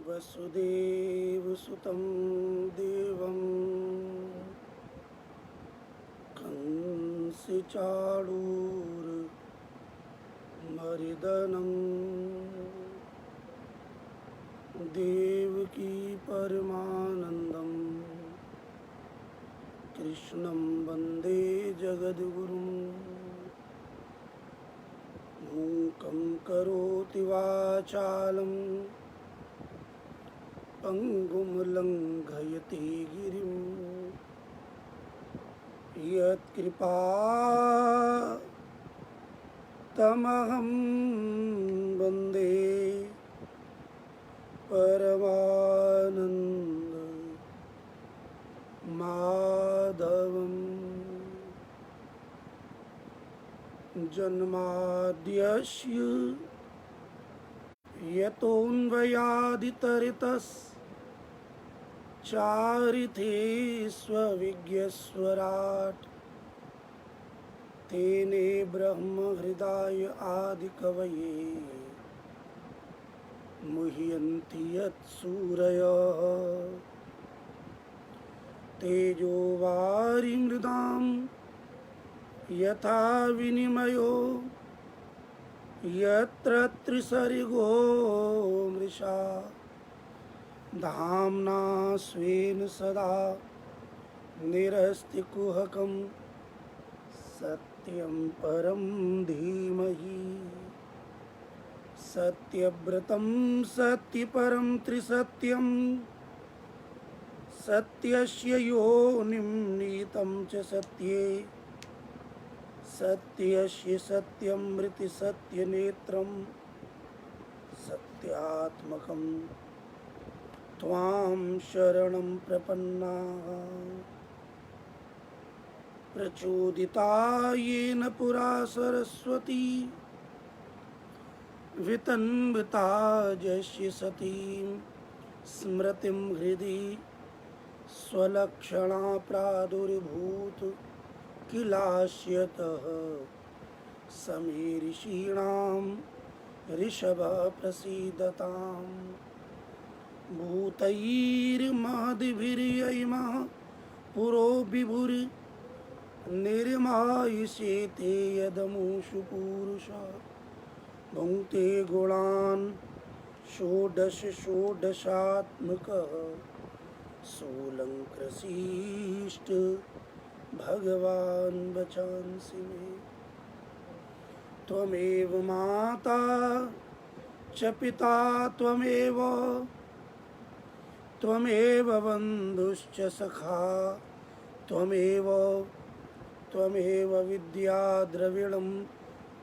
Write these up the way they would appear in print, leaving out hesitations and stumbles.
वसुदेवसुतं देवं कंसचाणूरमर्दनं देवकी परमानन्दं कृष्णं वन्दे जगद्गुरुं मूकं करोति वाचालं पंगुं लंघयते गिरिं यत्कृपातमहं वन्दे परमानन्द माधवम् जन्माद्यस्य यतोऽन्वयादितरितश्चारितेष्वविज्ञस्वराट् तेने ब्रह्महृदाय आदिकवये मुह्यन्ति यत्सूरयः तेजो वारिमृदां यथा विनिमयो यत्र त्रिसर्गो मृषा धाम्ना स्वेन सदा निरस्तिकुहकं सत्यं परं धीमहि सत्यव्रतं सत्यपरं त्रिसत्यं सत्यस्य योनिं नीतं च सत्ये सत्यस्य सत्यमृति सत्यनेत्रं सत्यात्मकं त्वां शरणं प्रपन्नाः प्रचोदिता येन पुरा सरस्वती वितन्विता जस्य सतीं स्मृतिं हृदि स्वलक्षणा प्रादुर्भूत किलास्यतः समीऋषीणां ऋषभः प्रसीदताम् भूतैर्महद्भिर्यैमः पुरो विभुर्निर्मायुष्येते यदमुषु पूरुषः भुङ्क्ते गुणान् षोडश षोडशात्मकः सोऽलङ्कृषीष्ट भगवान् वचांसि मे त्वमेव माता च पिता त्वमेव बन्धुश्च सखा त्वमेव विद्या द्रविणं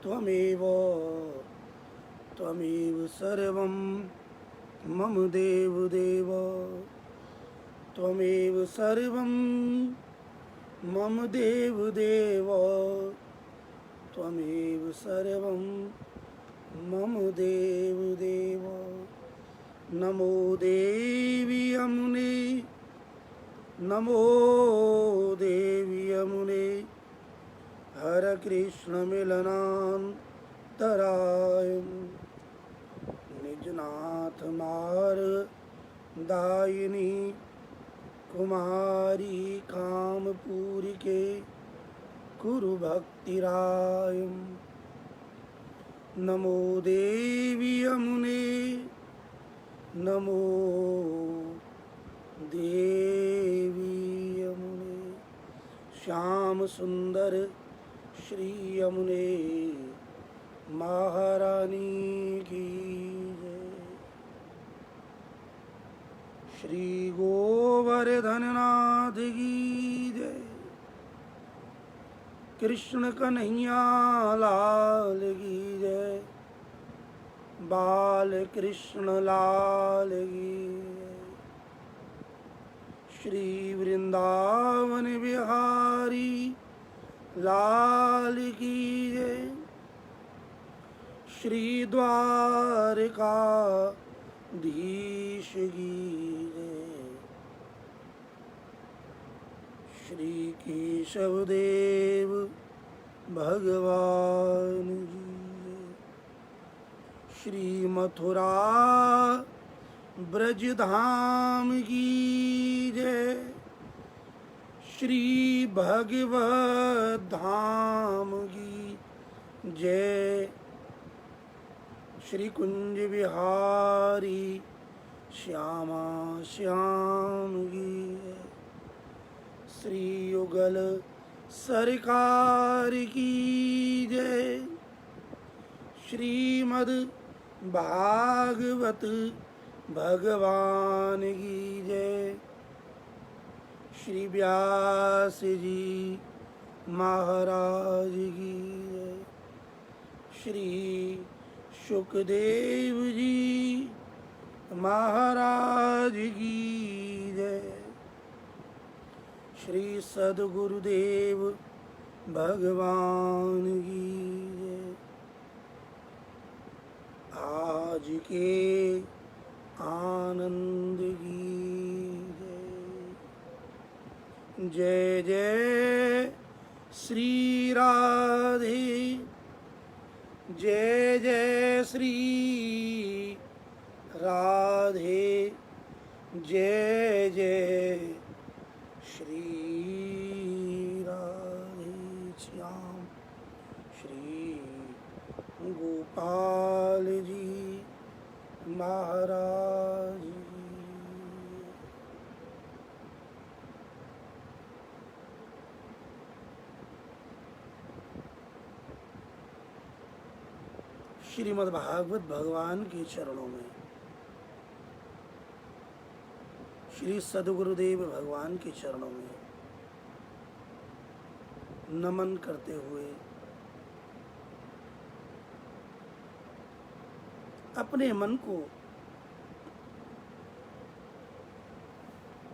त्वमेव सर्वं मम देवदेव त्वमेव सर्वं मम देवदेव त्वमेव सर्वं मम देवदेव नमो देवी यमुने नमो देवी यमुने हर कृष्ण मिलनान्तराय निजनाथ मार दायिनी कुमारी कामपूरी के कुरु भक्तिराय नमो देवी यमुने नमो देवी यमुने श्याम सुंदर श्री यमुने महारानी की जय। श्री गोवर्धननाथ की जय। कृष्ण कन्हैया लाल की जय। बाल कृष्ण लाल की जय। श्री वृंदावन बिहारी लाल की जय। श्री द्वारकाधीश की जय। श्री केशवदेव भगवान की जय। श्री मथुरा ब्रज धाम की जय, श्री भगवत धाम की जय, श्री कुंज विहारी श्यामा श्याम की जय, श्री युगल सरकार की जय, श्रीमद् भागवत भगवान की जय, श्री व्यास जी महाराज की जय, श्री सुखदेव जी महाराज की जय, श्री सद्गुरुदेव भगवान की जय। आज के आनंद की जय। जय जय श्री राधे, जय जय श्री राधे, जय जय श्री राधे श्याम, श्री गोपाल जी महाराज जी। श्रीमद् भागवत भगवान के चरणों में, श्री सद्गुरुदेव भगवान के चरणों में नमन करते हुए अपने मन को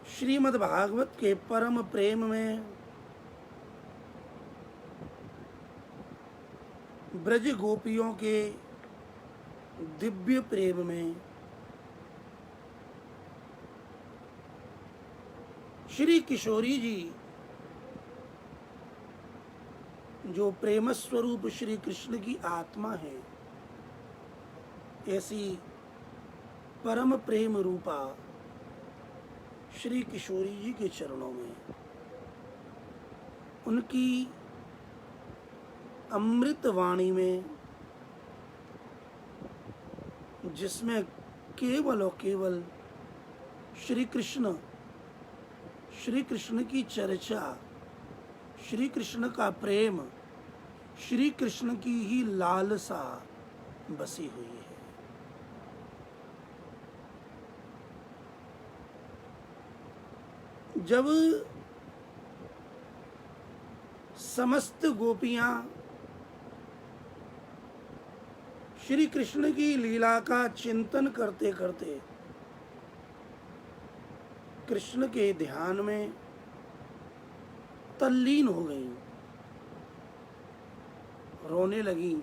श्रीमद् भागवत के परम प्रेम में, ब्रज गोपियों के दिव्य प्रेम में, श्री किशोरी जी जो प्रेम स्वरूप श्री कृष्ण की आत्मा है, ऐसी परम प्रेम रूपा श्री किशोरी जी के चरणों में, उनकी अमृत वाणी में, जिसमें केवल और केवल श्री कृष्ण की चर्चा, श्री कृष्ण का प्रेम, श्री कृष्ण की ही लालसा बसी हुई है। जब समस्त गोपियां श्री कृष्ण की लीला का चिंतन करते करते कृष्ण के ध्यान में तल्लीन हो गईं, रोने लगीं,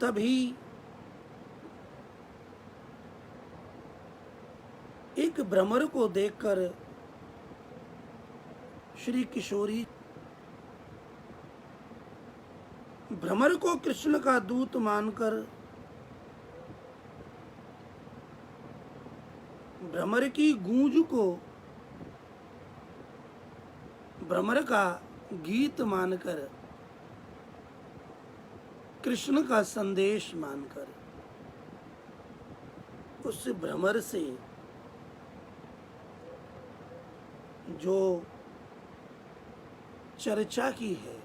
तभी एक भ्रमर को देखकर श्री किशोरी भ्रमर को कृष्ण का दूत मानकर भ्रमर की गूंज को भ्रमर का गीत मानकर, कृष्ण का संदेश मानकर उस भ्रमर से जो चर्चा की है,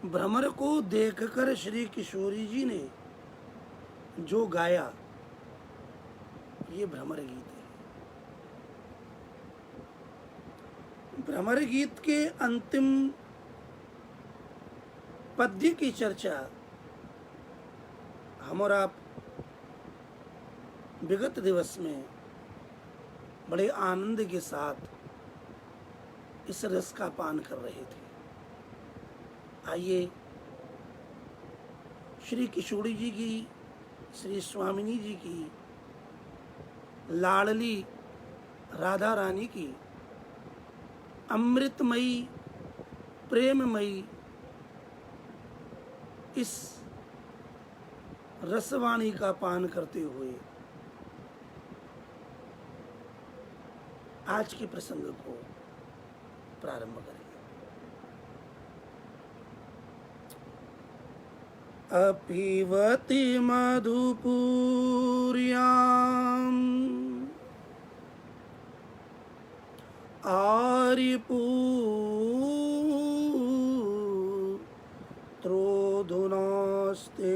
भ्रमर को देखकर श्री किशोरी जी ने जो गाया, ये भ्रमर गीत है। भ्रमर गीत के अंतिम पद्य की चर्चा हम और आप विगत दिवस में बड़े आनंद के साथ इस रस का पान कर रहे थे। आइए श्री किशोरी जी की, श्री स्वामिनी जी की, लाडली राधा रानी की अमृतमयी प्रेममयी इस रसवाणी का पान करते हुए आज के प्रसंग को प्रारंभ करेंगे। अपीवति मधुपुर्याम् आर्यपुत्रोऽधुनास्ते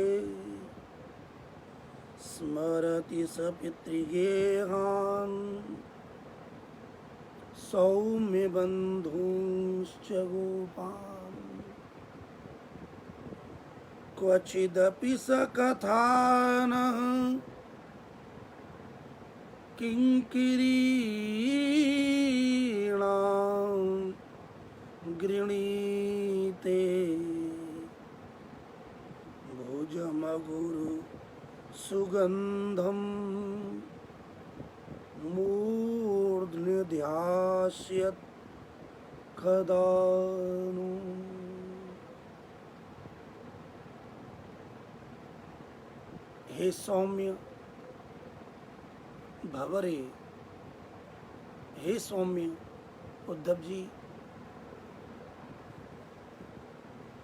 स्मरति स पितृगेहान् सौम्य बन्धूंश्च गोपान् क्वचिदपि स कथानः किङ्किरीणां गृणीते भुजमगुरु सुगन्धं मूर्ध्न्यध्यास्यत् कदानु। हे सौम्य भवरे, हे सौम्य उद्धव जी,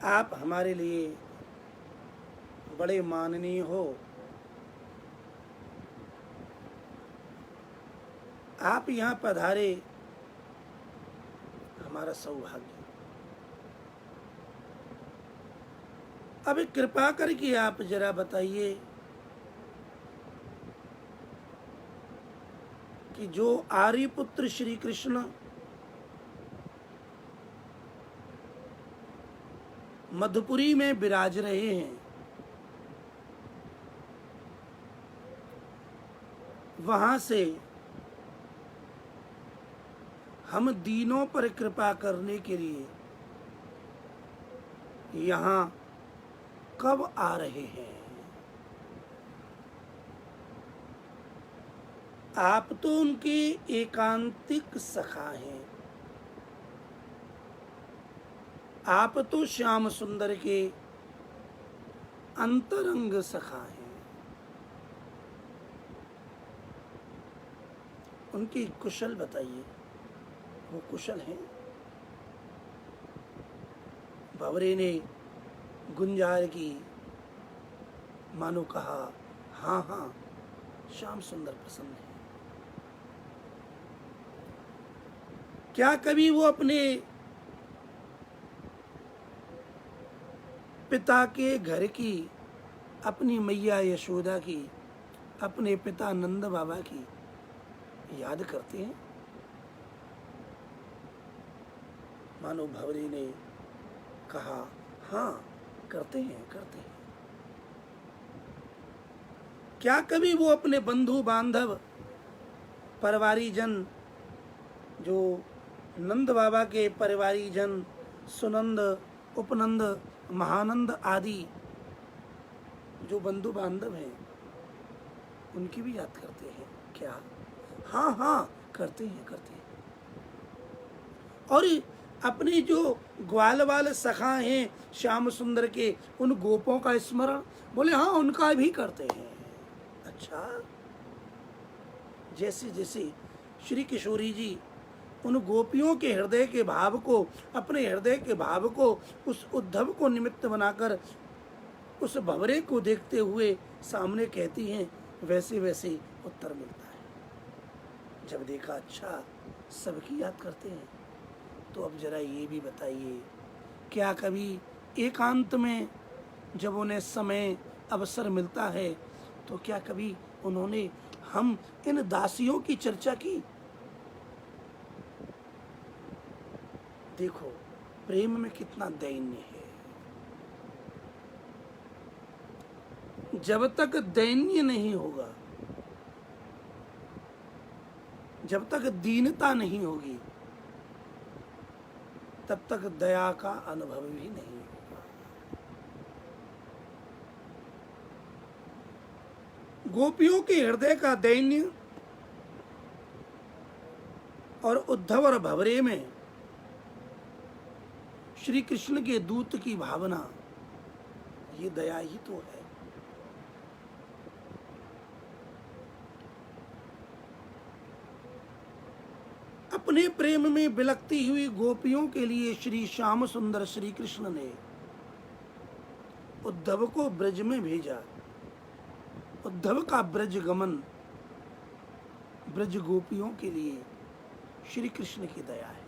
आप हमारे लिए बड़े माननीय हो। आप यहाँ पधारे, हमारा सौभाग्य। अब कृपा करके आप जरा बताइए कि जो आर्यपुत्र श्री कृष्ण मधुपुरी में विराज रहे हैं, वहां से हम दीनों पर कृपा करने के लिए यहाँ कब आ रहे हैं? आप तो उनके एकांतिक सखा हैं, आप तो श्याम सुंदर के अंतरंग सखा हैं। उनकी कुशल बताइए, वो कुशल हैं? भंवरे ने गुंजार की मानो कहा, हाँ हाँ श्याम सुंदर प्रसन्न है। क्या कभी वो अपने पिता के घर की, अपनी मैया यशोदा की, अपने पिता नंद बाबा की याद करते हैं? मानो भंवरे ने कहा, हाँ करते हैं, करते हैं। क्या कभी वो अपने बंधु बांधव परिवारी जन, जो नंद बाबा के परिवारी जन, सुनंद, उपनंद, महानंद आदि जो बंधु बांधव हैं, उनकी भी याद करते हैं क्या? हाँ हाँ करते हैं, करते हैं। और अपने जो ग्वाल वाले सखा हैं श्याम सुंदर के, उन गोपों का स्मरण, बोले हाँ उनका भी करते हैं। अच्छा, जैसे जैसे श्री किशोरी जी उन गोपियों के हृदय के भाव को, अपने हृदय के भाव को उस उद्धव को निमित्त बनाकर उस भंवरे को देखते हुए सामने कहती हैं, वैसे वैसे उत्तर मिलता है। जब देखा अच्छा सबकी याद करते हैं, तो अब जरा ये भी बताइए, क्या कभी एकांत में जब उन्हें समय अवसर मिलता है, तो क्या कभी उन्होंने हम इन दासियों की चर्चा की? देखो प्रेम में कितना दैन्य है। जब तक दैन्य नहीं होगा, जब तक दीनता नहीं होगी, तब तक दया का अनुभव भी नहीं होगा। गोपियों के हृदय का दैन्य और उद्धव और भंवरे में श्री कृष्ण के दूत की भावना, ये दया ही तो है। अपने प्रेम में बिलखती हुई गोपियों के लिए श्री श्याम सुंदर श्री कृष्ण ने उद्धव को ब्रज में भेजा। उद्धव का ब्रज गमन ब्रज गोपियों के लिए श्री कृष्ण की दया है।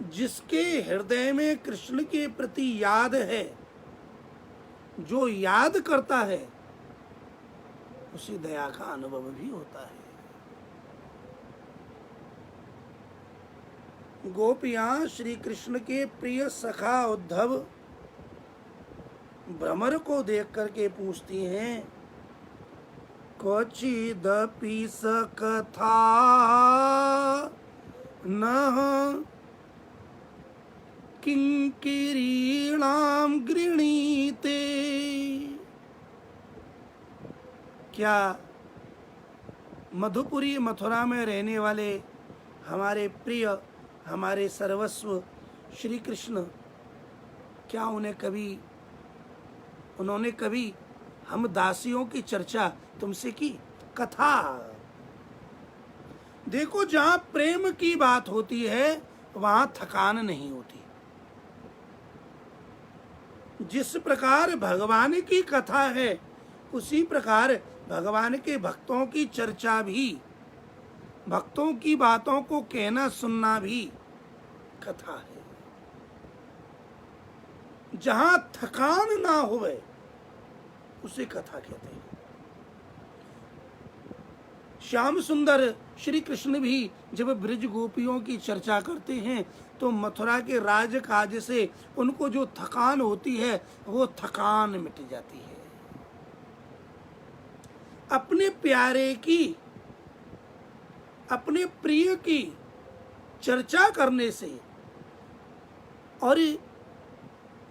जिसके हृदय में कृष्ण के प्रति याद है, जो याद करता है, उसी दया का अनुभव भी होता है। गोपियां श्री कृष्ण के प्रिय सखा उद्धव भ्रमर को देख करके पूछती हैं, क्वचिदपि सकथा न किंकिरीणाम गृणीते। क्या मधुपुरी मथुरा में रहने वाले हमारे प्रिय, हमारे सर्वस्व श्री कृष्ण, क्या उन्होंने कभी हम दासियों की चर्चा तुमसे की? कथा। देखो, जहां प्रेम की बात होती है वहां थकान नहीं होती। जिस प्रकार भगवान की कथा है, उसी प्रकार भगवान के भक्तों की चर्चा भी, भक्तों की बातों को कहना सुनना भी कथा है। जहां थकान ना होवे उसे कथा कहते हैं। श्याम सुंदर श्री कृष्ण भी जब ब्रज गोपियों की चर्चा करते हैं तो मथुरा के राजकाज से उनको जो थकान होती है वो थकान मिट जाती है। अपने प्यारे की, अपने प्रिय की चर्चा करने से, और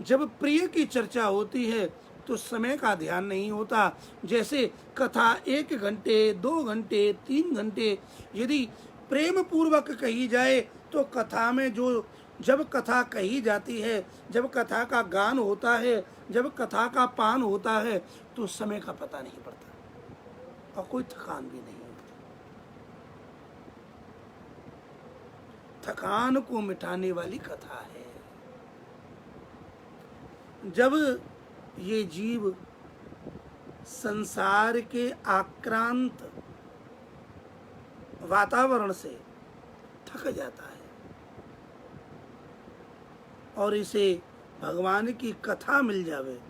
जब प्रिय की चर्चा होती है तो समय का ध्यान नहीं होता। जैसे कथा 1 घंटे, 2 घंटे, 3 घंटे यदि प्रेम पूर्वक कही जाए तो कथा में जब कथा कही जाती है, जब कथा का गान होता है, जब कथा का पान होता है तो समय का पता नहीं पड़ता और कोई थकान भी नहीं होती। थकान को मिटाने वाली कथा है। जब ये जीव संसार के आक्रांत वातावरण से थक जाता है और इसे भगवान की कथा मिल जावे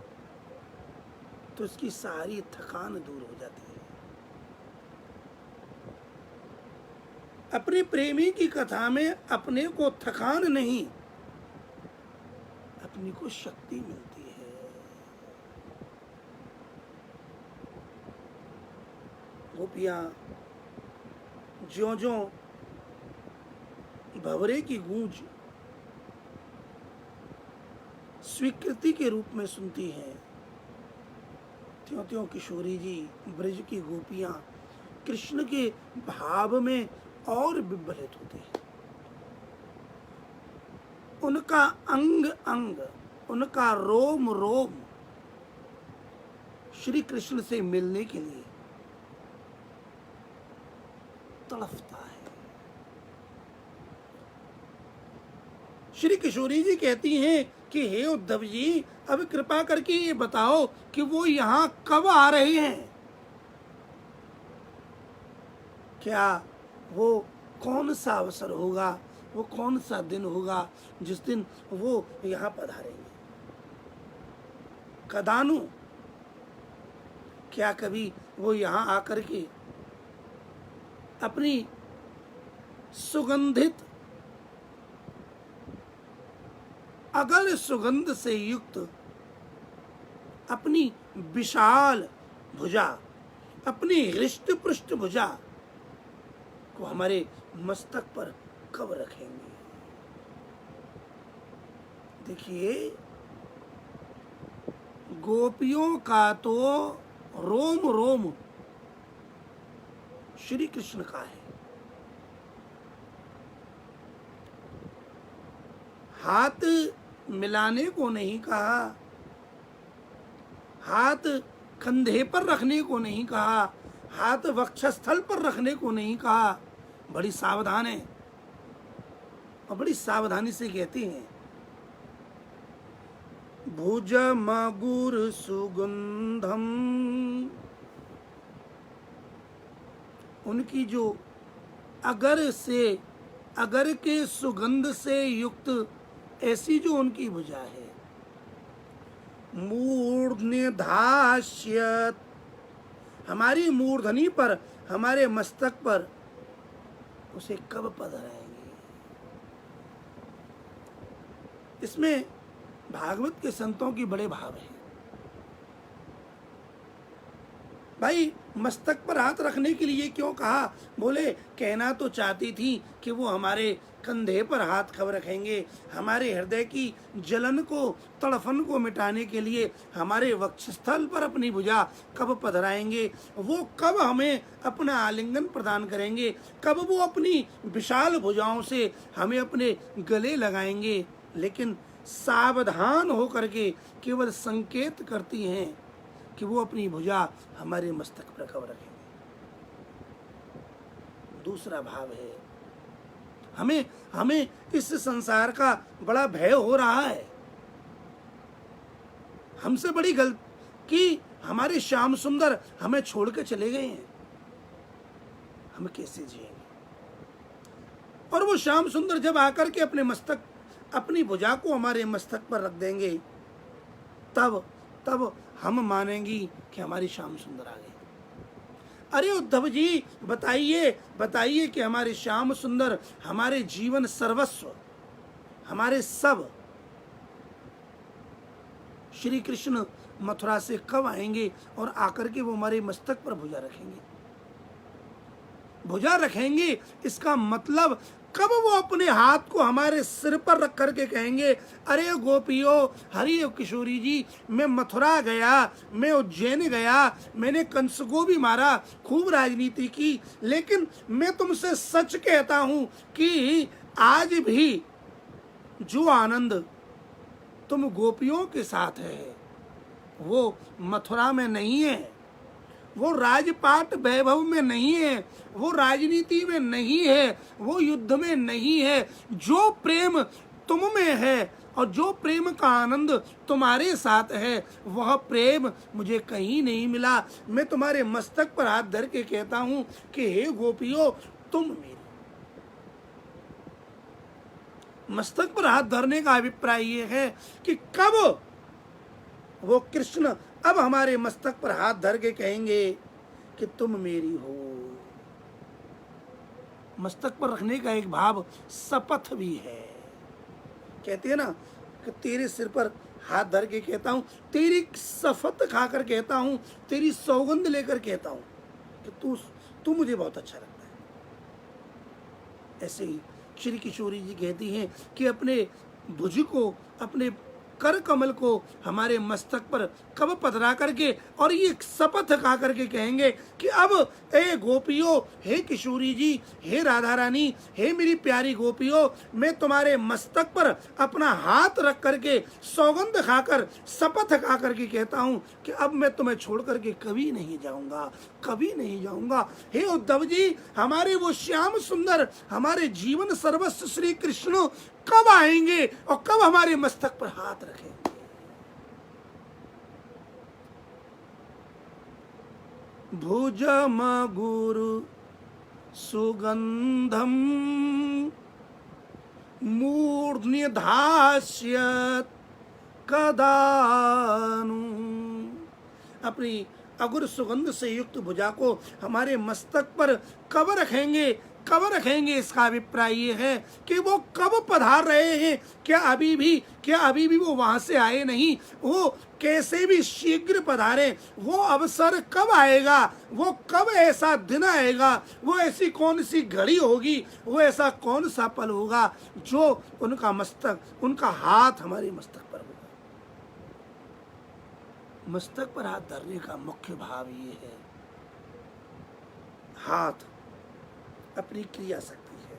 तो इसकी सारी थकान दूर हो जाती है। अपने प्रेमी की कथा में अपने को थकान नहीं, अपनी को शक्ति मिलती है। गोपियां ज्यों-ज्यों भंवरे की गूंज स्वीकृति के रूप में सुनती हैं, त्यों-त्यों किशोरी जी, ब्रज की गोपियां कृष्ण के भाव में और विभ्वलित होती हैं। उनका अंग अंग, उनका रोम रोम श्री कृष्ण से मिलने के लिए तड़फता है। श्री किशोरी जी कहती हैं कि हे उद्धव जी, अब कृपा करके ये बताओ कि वो यहाँ कब आ रहे हैं? क्या वो कौन सा अवसर होगा, वो कौन सा दिन होगा जिस दिन वो यहाँ पधारेंगे? कदानु, क्या कभी वो यहाँ आकर के अपनी सुगंधित, अगर सुगंध से युक्त अपनी विशाल भुजा, अपनी हृष्ट पृष्ठ भुजा को हमारे मस्तक पर कब रखेंगे? देखिए, गोपियों का तो रोम रोम श्री कृष्ण का है। हाथ मिलाने को नहीं कहा, हाथ कंधे पर रखने को नहीं कहा, हाथ वक्षस्थल पर रखने को नहीं कहा, बड़ी सावधान है और बड़ी सावधानी से कहती हैं, भुज मगुर सुगंधम, उनकी जो अगर के सुगंध से युक्त ऐसी जो उनकी भुजा है, मूर्धन्य धास्यत, हमारी मूर्धनी पर, हमारे मस्तक पर उसे कब पधराएंगे। इसमें भागवत के संतों की बड़े भाव हैं। भाई मस्तक पर हाथ रखने के लिए क्यों कहा? बोले कहना तो चाहती थी कि वो हमारे कंधे पर हाथ कब रखेंगे, हमारे हृदय की जलन को, तड़फन को मिटाने के लिए हमारे वक्षस्थल पर अपनी भुजा कब पधराएंगे, वो कब हमें अपना आलिंगन प्रदान करेंगे, कब वो अपनी विशाल भुजाओं से हमें अपने गले लगाएंगे। लेकिन सावधान होकर के केवल संकेत करती हैं कि वो अपनी भुजा हमारे मस्तक पर कब रखेंगे। दूसरा भाव है, हमें इस संसार का बड़ा भय हो रहा है। हमसे बड़ी गलती कि हमारे श्याम सुंदर हमें छोड़ के चले गए हैं, हम कैसे जिएंगे। और वो श्याम सुंदर जब आकर के अपनी भुजा को हमारे मस्तक पर रख देंगे, तब हम मानेंगी कि हमारी श्याम सुंदर आ गई। अरे उद्धव जी बताइए कि हमारे श्याम सुंदर, हमारे जीवन सर्वस्व, हमारे सब, श्री कृष्ण मथुरा से कब आएंगे और आकर के वो हमारे मस्तक पर भुजा रखेंगे। इसका मतलब कब वो अपने हाथ को हमारे सिर पर रख करके कहेंगे, अरे गोपियों, हरि किशोरी जी, मैं मथुरा गया, मैं उज्जैन गया, मैंने कंस को भी मारा, खूब राजनीति की, लेकिन मैं तुमसे सच कहता हूं कि आज भी जो आनंद तुम गोपियों के साथ है वो मथुरा में नहीं है, वो राजपाट वैभव में नहीं है, वो राजनीति में नहीं है, वो युद्ध में नहीं है। जो प्रेम तुम में है और जो प्रेम का आनंद तुम्हारे साथ है, वह प्रेम मुझे कहीं नहीं मिला। मैं तुम्हारे मस्तक पर हाथ धर के कहता हूं कि हे गोपियों, तुम मेरी। मस्तक पर हाथ धरने का अभिप्राय ये है कि कब वो कृष्ण अब हमारे मस्तक पर हाथ धर के कहेंगे कि तुम मेरी हो। मस्तक पर रखने का एक भाव शपथ भी है। कहते हैं ना कि तेरे सिर पर हाथ धर के कहता हूं, तेरी शपथ खाकर कहता हूं, तेरी सौगंध लेकर कहता हूं कि तू मुझे बहुत अच्छा लगता है। ऐसे ही श्री किशोरी जी कहती हैं कि अपने भुज को, अपने कर कमल को हमारे मस्तक पर कब पधरा करके और ये शपथ खा करके कहेंगे कि अब ए गोपियों, हे किशोरी जी, हे राधा रानी, हे मेरी प्यारी गोपियों, मैं तुम्हारे मस्तक पर अपना हाथ रख करके सौगंध खाकर, शपथ खा करके कहता हूँ कि अब मैं तुम्हें छोड़ करके कभी नहीं जाऊंगा। हे उद्धव जी, हमारे वो श्याम सुंदर, हमारे जीवन सर्वस्व श्री कृष्ण कब आएंगे और कब हमारे मस्तक पर हाथ रखेंगे। भुज मगुरु सुगंधम मूर्ध्नि धास्यत कदानु, अपनी अगुर सुगंध से युक्त भुजा को हमारे मस्तक पर कब रखेंगे। इसका अभिप्राय ये है कि वो कब पधार रहे हैं। क्या अभी भी वो वहां से आए नहीं? वो कैसे भी शीघ्र पधारे। वो अवसर कब आएगा, वो कब ऐसा दिन आएगा, वो ऐसी कौन सी घड़ी होगी, वो ऐसा कौन सा पल होगा जो उनका हाथ हमारे मस्तक पर होगा। मस्तक पर हाथ धरने का मुख्य भाव ये है, हाथ अपनी क्रिया शक्ति है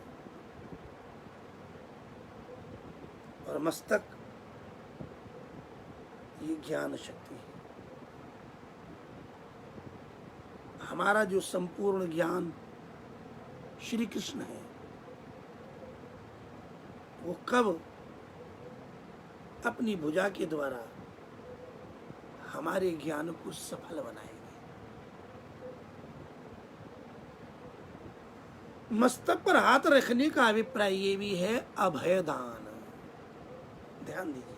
और मस्तक ये ज्ञान शक्ति है। हमारा जो संपूर्ण ज्ञान श्री कृष्ण है वो कब अपनी भुजा के द्वारा हमारे ज्ञान को सफल बनाएंगे। मस्तक पर हाथ रखने का अभिप्राय ये भी है अभयदान। ध्यान दीजिए,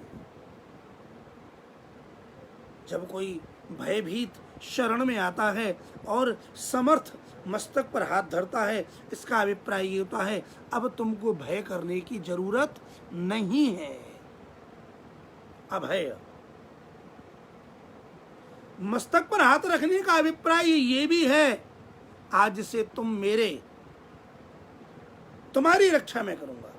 जब कोई भयभीत शरण में आता है और समर्थ मस्तक पर हाथ धरता है, इसका अभिप्राय ये होता है अब तुमको भय करने की जरूरत नहीं है। अभय। मस्तक पर हाथ रखने का अभिप्राय ये भी है आज से तुम्हारी रक्षा मैं करूंगा।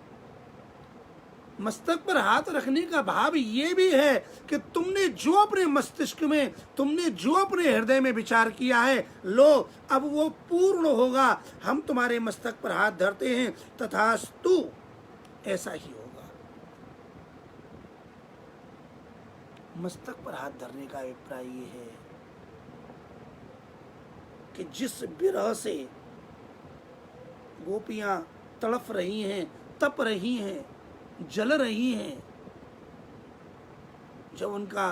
मस्तक पर हाथ रखने का भाव ये भी है कि तुमने जो अपने मस्तिष्क में, तुमने जो अपने हृदय में विचार किया है, लो अब वो पूर्ण होगा। हम तुम्हारे मस्तक पर हाथ धरते हैं, तथास्तु ऐसा ही होगा। मस्तक पर हाथ धरने का अभिप्राय ये है कि जिस विरह से गोपियां तड़फ रही हैं, तप रही हैं, जल रही हैं, जब उनका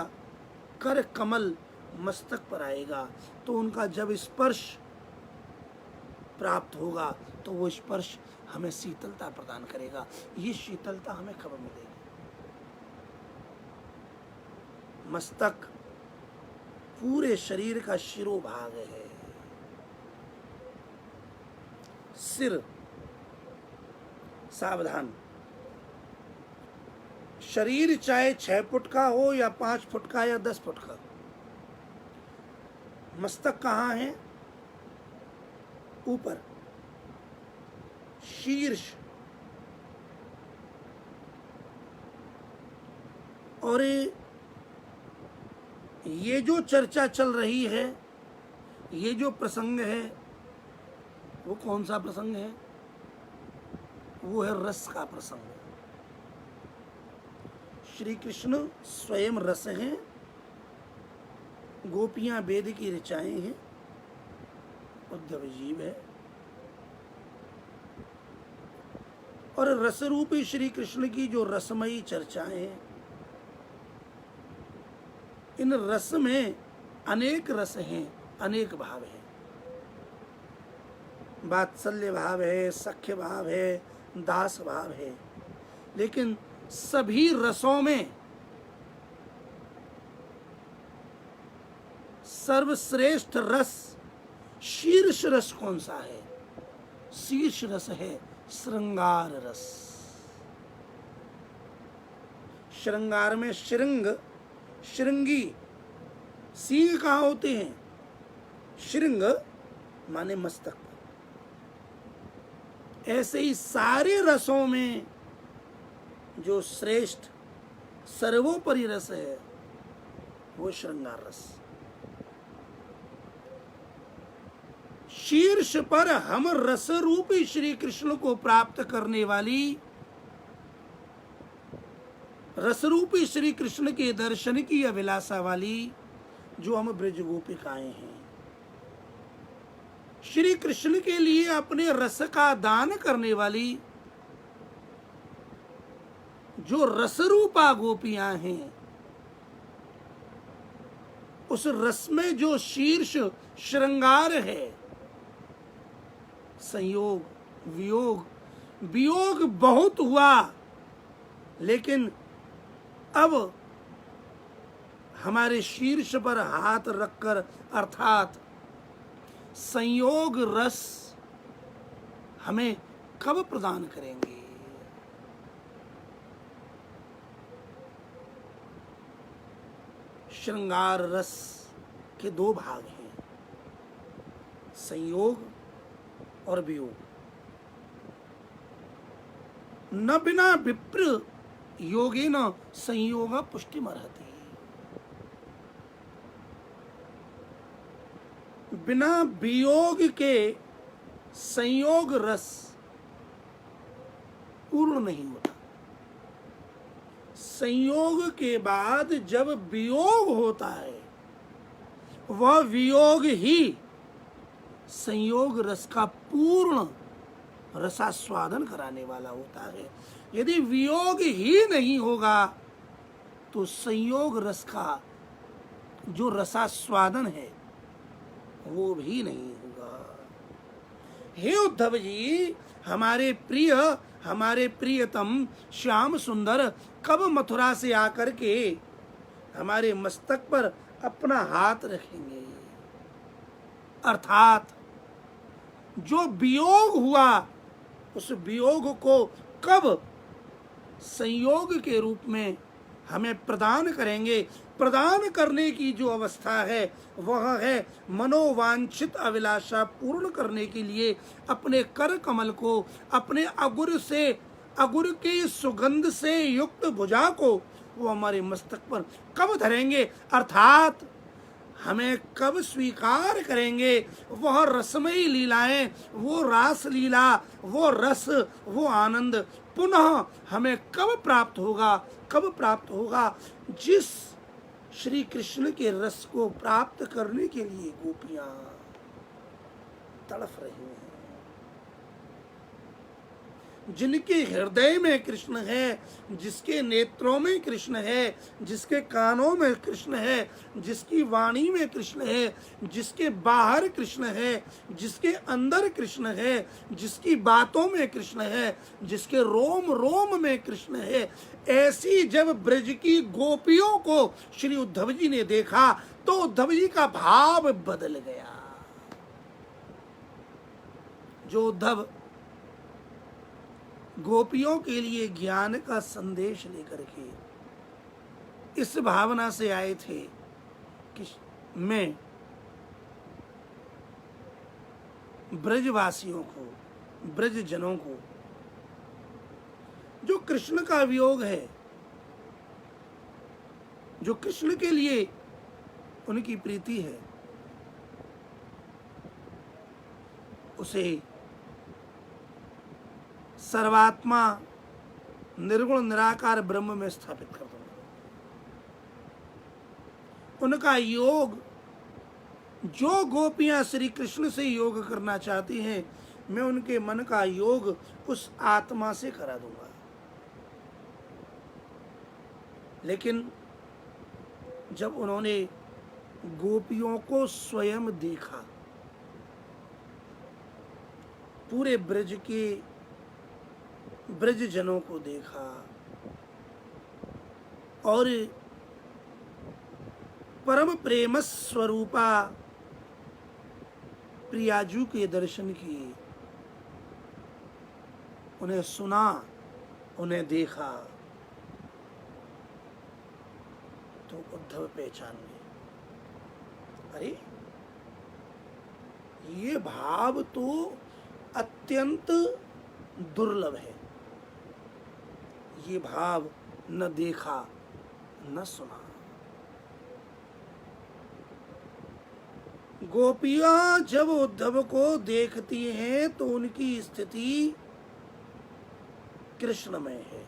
कर कमल मस्तक पर आएगा तो उनका जब स्पर्श प्राप्त होगा तो वो स्पर्श हमें शीतलता प्रदान करेगा। ये शीतलता हमें कब मिलेगी? मस्तक पूरे शरीर का शिरोभाग है। सिर, सावधान, शरीर चाहे 6 फुट का हो या 5 फुट का या 10 फुट का, मस्तक कहाँ है? ऊपर, शीर्ष। और ये जो चर्चा चल रही है, ये जो प्रसंग है, वो कौन सा प्रसंग है? वो है रस का प्रसंग। श्री कृष्ण स्वयं रस हैं, गोपियां वेद की ऋचाएं हैं, उद्धव जीव है। और रस रूपी श्री कृष्ण की जो रसमयी चर्चाएं हैं, इन रस में अनेक रस हैं, अनेक भाव हैं। वात्सल्य भाव है, सख्य भाव है, दास भाव है। लेकिन सभी रसों में सर्वश्रेष्ठ रस, शीर्ष रस कौन सा है? शीर्ष रस है श्रृंगार रस। श्रृंगार में श्रृंग, श्रृंगी, सींग कहाँ होते हैं? श्रृंग माने मस्तक। ऐसे ही सारे रसों में जो श्रेष्ठ सर्वोपरि रस है वो श्रृंगार रस। शीर्ष पर हम रस रूपी श्री कृष्ण को प्राप्त करने वाली, रस रूपी श्री कृष्ण के दर्शन की अभिलाषा वाली जो हम ब्रज गोपिकाएं हैं, श्री कृष्ण के लिए अपने रस का दान करने वाली जो रसरूपा गोपियां हैं, उस रस में जो शीर्ष श्रृंगार है, संयोग, वियोग, वियोग बहुत हुआ, लेकिन अब हमारे शीर्ष पर हाथ रखकर अर्थात संयोग रस हमें कब प्रदान करेंगे? श्रृंगार रस के 2 भाग हैं, संयोग और वियोग। न बिना विप्र योगेन संयोग पुष्टिमर्हति। बिना वियोग के संयोग रस पूर्ण नहीं होता। संयोग के बाद जब वियोग होता है, वह वियोग ही संयोग रस का पूर्ण रसास्वादन कराने वाला होता है। यदि वियोग ही नहीं होगा तो संयोग रस का जो रसास्वादन है वो भी नहीं होगा। हे उद्धव जी, हमारे प्रिय, हमारे प्रियतम श्याम सुंदर कब मथुरा से आकर के हमारे मस्तक पर अपना हाथ रखेंगे? अर्थात जो वियोग हुआ उस वियोग को कब संयोग के रूप में हमें प्रदान करेंगे? प्रदान करने की जो अवस्था है वह है मनोवांछित अभिलाषा पूर्ण करने के लिए अपने कर कमल को, अपने अगुर की सुगंध से युक्त भुजा को वो हमारे मस्तक पर कब धरेंगे? अर्थात हमें कब स्वीकार करेंगे? वह रसमयी लीलाएं, वो रास लीला, वो रस, वो आनंद पुनः हमें कब प्राप्त होगा? कब प्राप्त होगा? जिस श्री कृष्ण के रस को प्राप्त करने के लिए गोपियां तड़फ रही हैं, जिनके हृदय में कृष्ण है, जिसके नेत्रों में कृष्ण है, जिसके कानों में कृष्ण है, जिसकी वाणी में कृष्ण है, जिसके बाहर कृष्ण है, जिसके अंदर कृष्ण है, जिसकी बातों में कृष्ण है, जिसके रोम रोम में कृष्ण है, ऐसी जब ब्रज की गोपियों को श्री उद्धव जी ने देखा तो उद्धव जी का भाव बदल गया। जो उद्धव गोपियों के लिए ज्ञान का संदेश लेकर के इस भावना से आए थे कि मैं ब्रजवासियों को, ब्रजजनों को जो कृष्ण का वियोग है, जो कृष्ण के लिए उनकी प्रीति है, उसे सर्वात्मा निर्गुण निराकार ब्रह्म में स्थापित कर दूंगा। उनका योग, जो गोपियां श्री कृष्ण से योग करना चाहती हैं, मैं उनके मन का योग उस आत्मा से करा दूंगा। लेकिन जब उन्होंने गोपियों को स्वयं देखा, पूरे ब्रज के ब्रजजनों को देखा और परम प्रेम स्वरूपा प्रियाजू के दर्शन किए, उन्हें सुना, उन्हें देखा, तो उद्धव पहचान गए, अरे ये भाव तो अत्यंत दुर्लभ है, ये भाव न देखा न सुना। गोपियां जब उद्धव को देखती हैं तो उनकी स्थिति कृष्णमय है।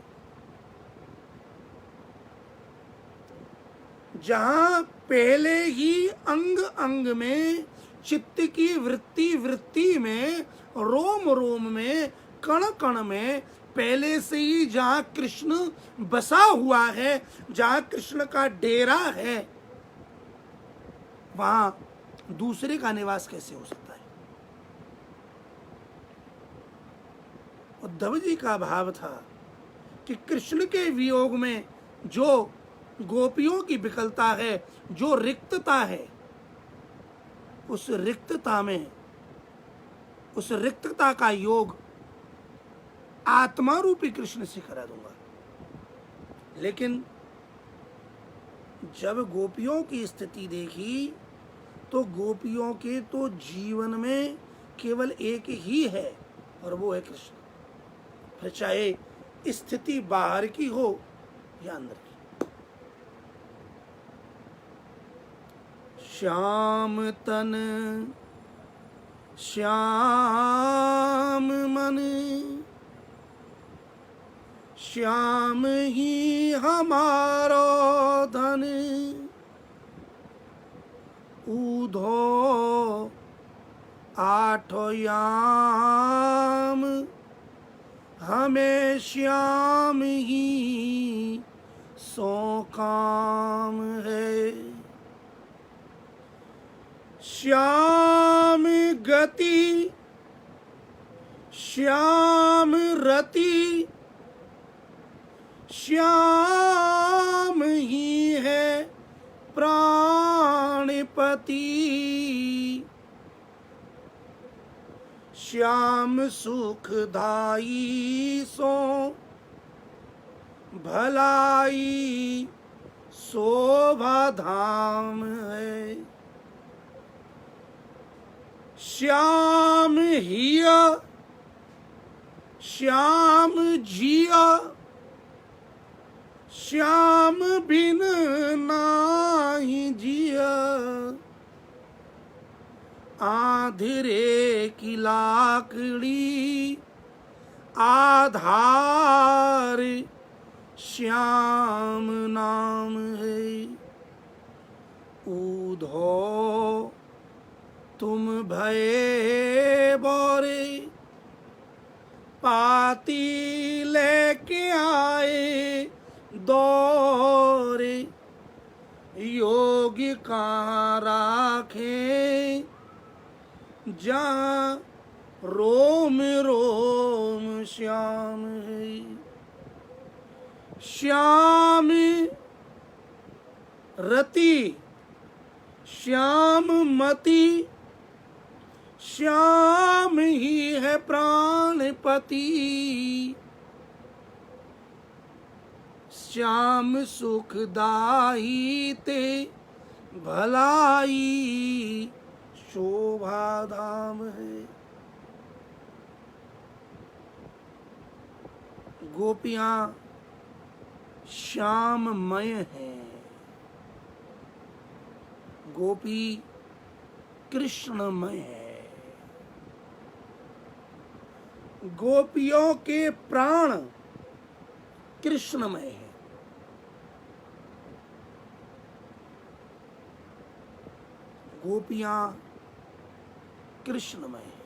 जहां पहले ही अंग अंग में, चित्त की वृत्ति वृत्ति में, रोम रोम में, कण कण में पहले से ही जहां कृष्ण बसा हुआ है, जहां कृष्ण का डेरा है, वहां दूसरे का निवास कैसे हो सकता है? उद्धव जी का भाव था कि कृष्ण के वियोग में जो गोपियों की विकलता है, जो रिक्तता है, उस रिक्तता में, उस रिक्तता का योग आत्मा रूपी कृष्ण से करा दूंगा। लेकिन जब गोपियों की स्थिति देखी तो गोपियों के तो जीवन में केवल एक ही है और वो है कृष्ण, फिर चाहे स्थिति बाहर की हो या अंदर की। श्याम तन श्याम मन, श्याम ही हमारो धन, ऊधो आठो याम हमें श्याम ही सो काम है। श्याम गति श्याम रति श्याम ही है प्राणपति। श्याम सुखदाई सो भलाई शोभा धाम है। श्याम हिया श्याम जिया श्याम बिन नाही जिया। आंधेरे की लाकड़ी आधार श्याम नाम है। ऊधो तुम भये बोरे पाती लेके आए दौरे। योगी कहाँ राखे जहाँ रोम रोम श्याम है। श्याम रति श्याम मति श्याम ही है प्राणपति। श्याम सुखदाई ते भलाई शोभा धाम है। गोपियां श्याममय हैं। गोपी कृष्णमय है। गोपियों के प्राण कृष्णमय है। गोपियां कृष्णमय है।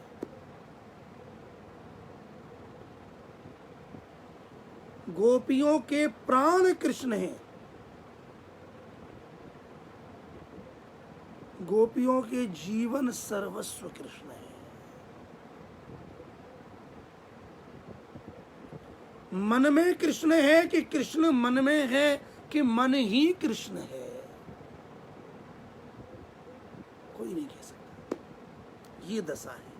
गोपियों के प्राण कृष्ण हैं। गोपियों के जीवन सर्वस्व कृष्ण है। मन में कृष्ण है कि कृष्ण मन में है कि मन ही कृष्ण है, कोई नहीं कह सकता। ये दशा है।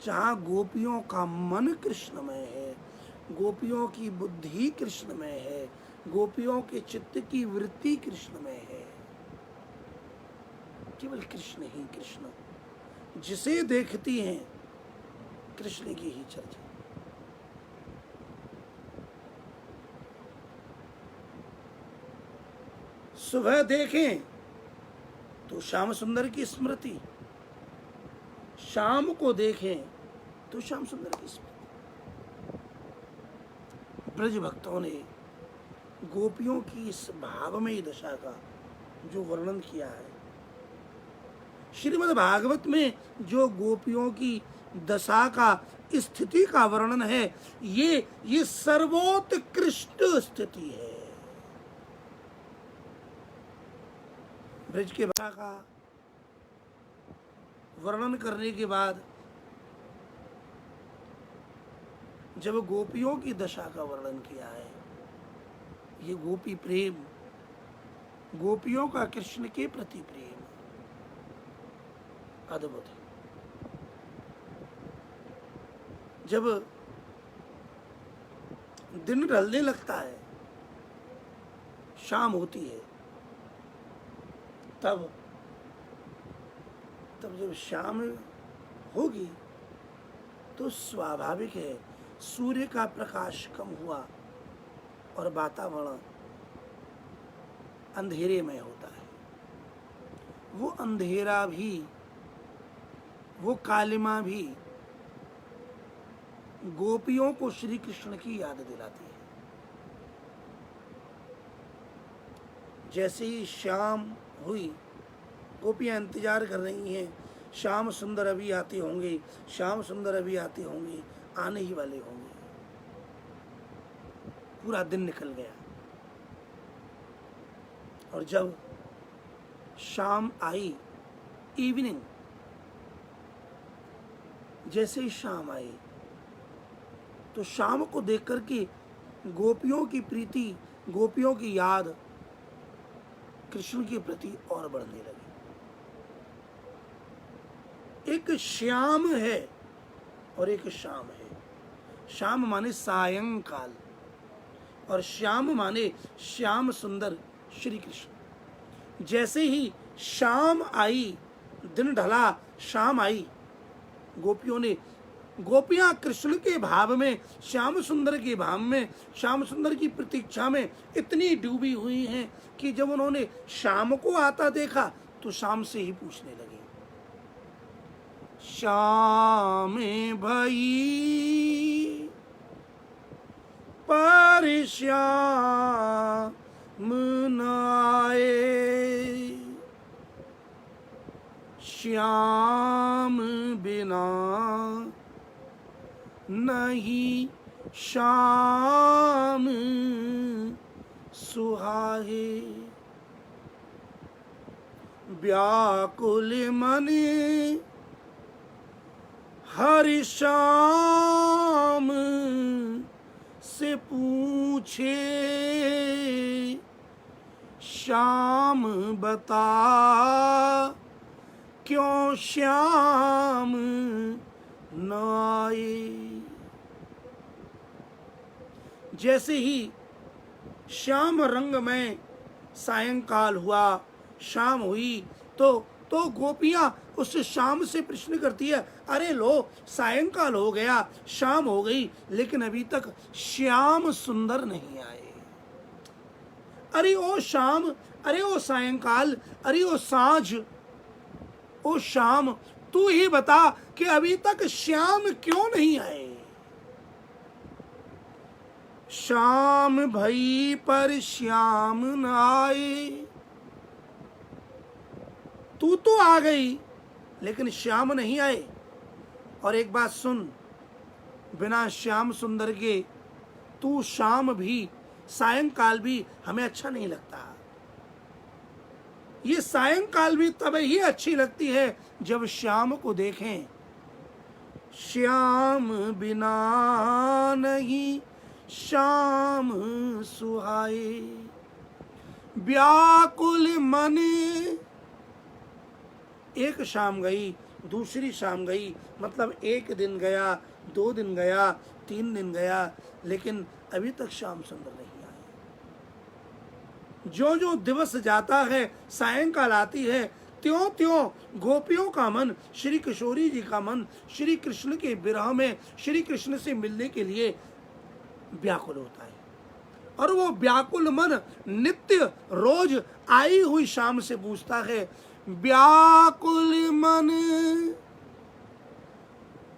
जहां गोपियों का मन कृष्णमय है, गोपियों की बुद्धि कृष्णमय है, गोपियों के चित्त की वृत्ति कृष्णमय है। केवल कृष्ण ही कृष्ण, जिसे देखती हैं कृष्ण की ही चर्चा। सुबह देखें तो श्याम सुंदर की स्मृति, शाम को देखें तो श्याम सुंदर की स्मृति। ब्रज भक्तों ने गोपियों की इस भावमयी दशा का जो वर्णन किया है, श्रीमद् भागवत में जो गोपियों की दशा का स्थिति का वर्णन है, ये सर्वोत्कृष्ट स्थिति है। ब्रज के भाषा का वर्णन करने के बाद जब गोपियों की दशा का वर्णन किया है, ये गोपी प्रेम, गोपियों का कृष्ण के प्रति प्रेम अद्भुत है। जब दिन ढलने लगता है, शाम होती है, तब जब शाम होगी तो स्वाभाविक है सूर्य का प्रकाश कम हुआ और वातावरण अंधेरे में होता है। वो अंधेरा भी, वो कालिमा भी गोपियों को श्री कृष्ण की याद दिलाती है। जैसे ही शाम हुई, गोपियाँ इंतजार कर रही हैं, श्याम सुंदर अभी आते होंगे, श्याम सुंदर अभी आते होंगे, आने ही वाले होंगे। पूरा दिन निकल गया और जब शाम आई, इवनिंग, जैसे ही शाम आई तो शाम को देख कर के गोपियों की प्रीति, गोपियों की याद कृष्ण के प्रति और बढ़ने लगी। एक श्याम है और एक शाम है। शाम माने सायंकाल और श्याम माने श्याम सुंदर श्री कृष्ण। जैसे ही शाम आई, दिन ढला, शाम आई, गोपियां कृष्ण के भाव में, श्याम सुंदर के भाव में, श्याम सुंदर की प्रतीक्षा में इतनी डूबी हुई हैं कि जब उन्होंने शाम को आता देखा तो शाम से ही पूछने लगी, श्याम भई पर श्याम न आए, श्याम बिना नहीं शाम सुहाए। व्याकुल मन हरि श्याम से पूछे, श्याम बता क्यों श्याम न आए। जैसे ही श्याम रंग में सायंकाल हुआ, शाम हुई तो गोपियां उस शाम से प्रश्न करती है, अरे लो सायंकाल हो गया, शाम हो गई, लेकिन अभी तक श्याम सुंदर नहीं आए। अरे ओ शाम, अरे ओ सायंकाल, अरे ओ साँझ, ओ शाम, तू ही बता कि अभी तक श्याम क्यों नहीं आए। श्याम भई पर श्याम न आए। तू तो आ गई लेकिन श्याम नहीं आए। और एक बात सुन, बिना श्याम सुंदर के तू शाम भी, सायंकाल भी हमें अच्छा नहीं लगता। ये सायंकाल भी तब ही अच्छी लगती है जब श्याम को देखें। श्याम बिना नहीं शाम सुहाए, व्याकुल मन। एक शाम गई, दूसरी शाम गई, मतलब एक दिन गया, 2 दिन गया, 3 दिन गया, लेकिन अभी तक श्याम सुंदर नहीं आए। जो जो दिवस जाता है, सायंकाल आती है, त्यों त्यों गोपियों का मन, श्री किशोरी जी का मन श्री कृष्ण के विरह में, श्री कृष्ण से मिलने के लिए व्याकुल होता है। और वो व्याकुल मन नित्य रोज आई हुई शाम से पूछता है, व्याकुल मन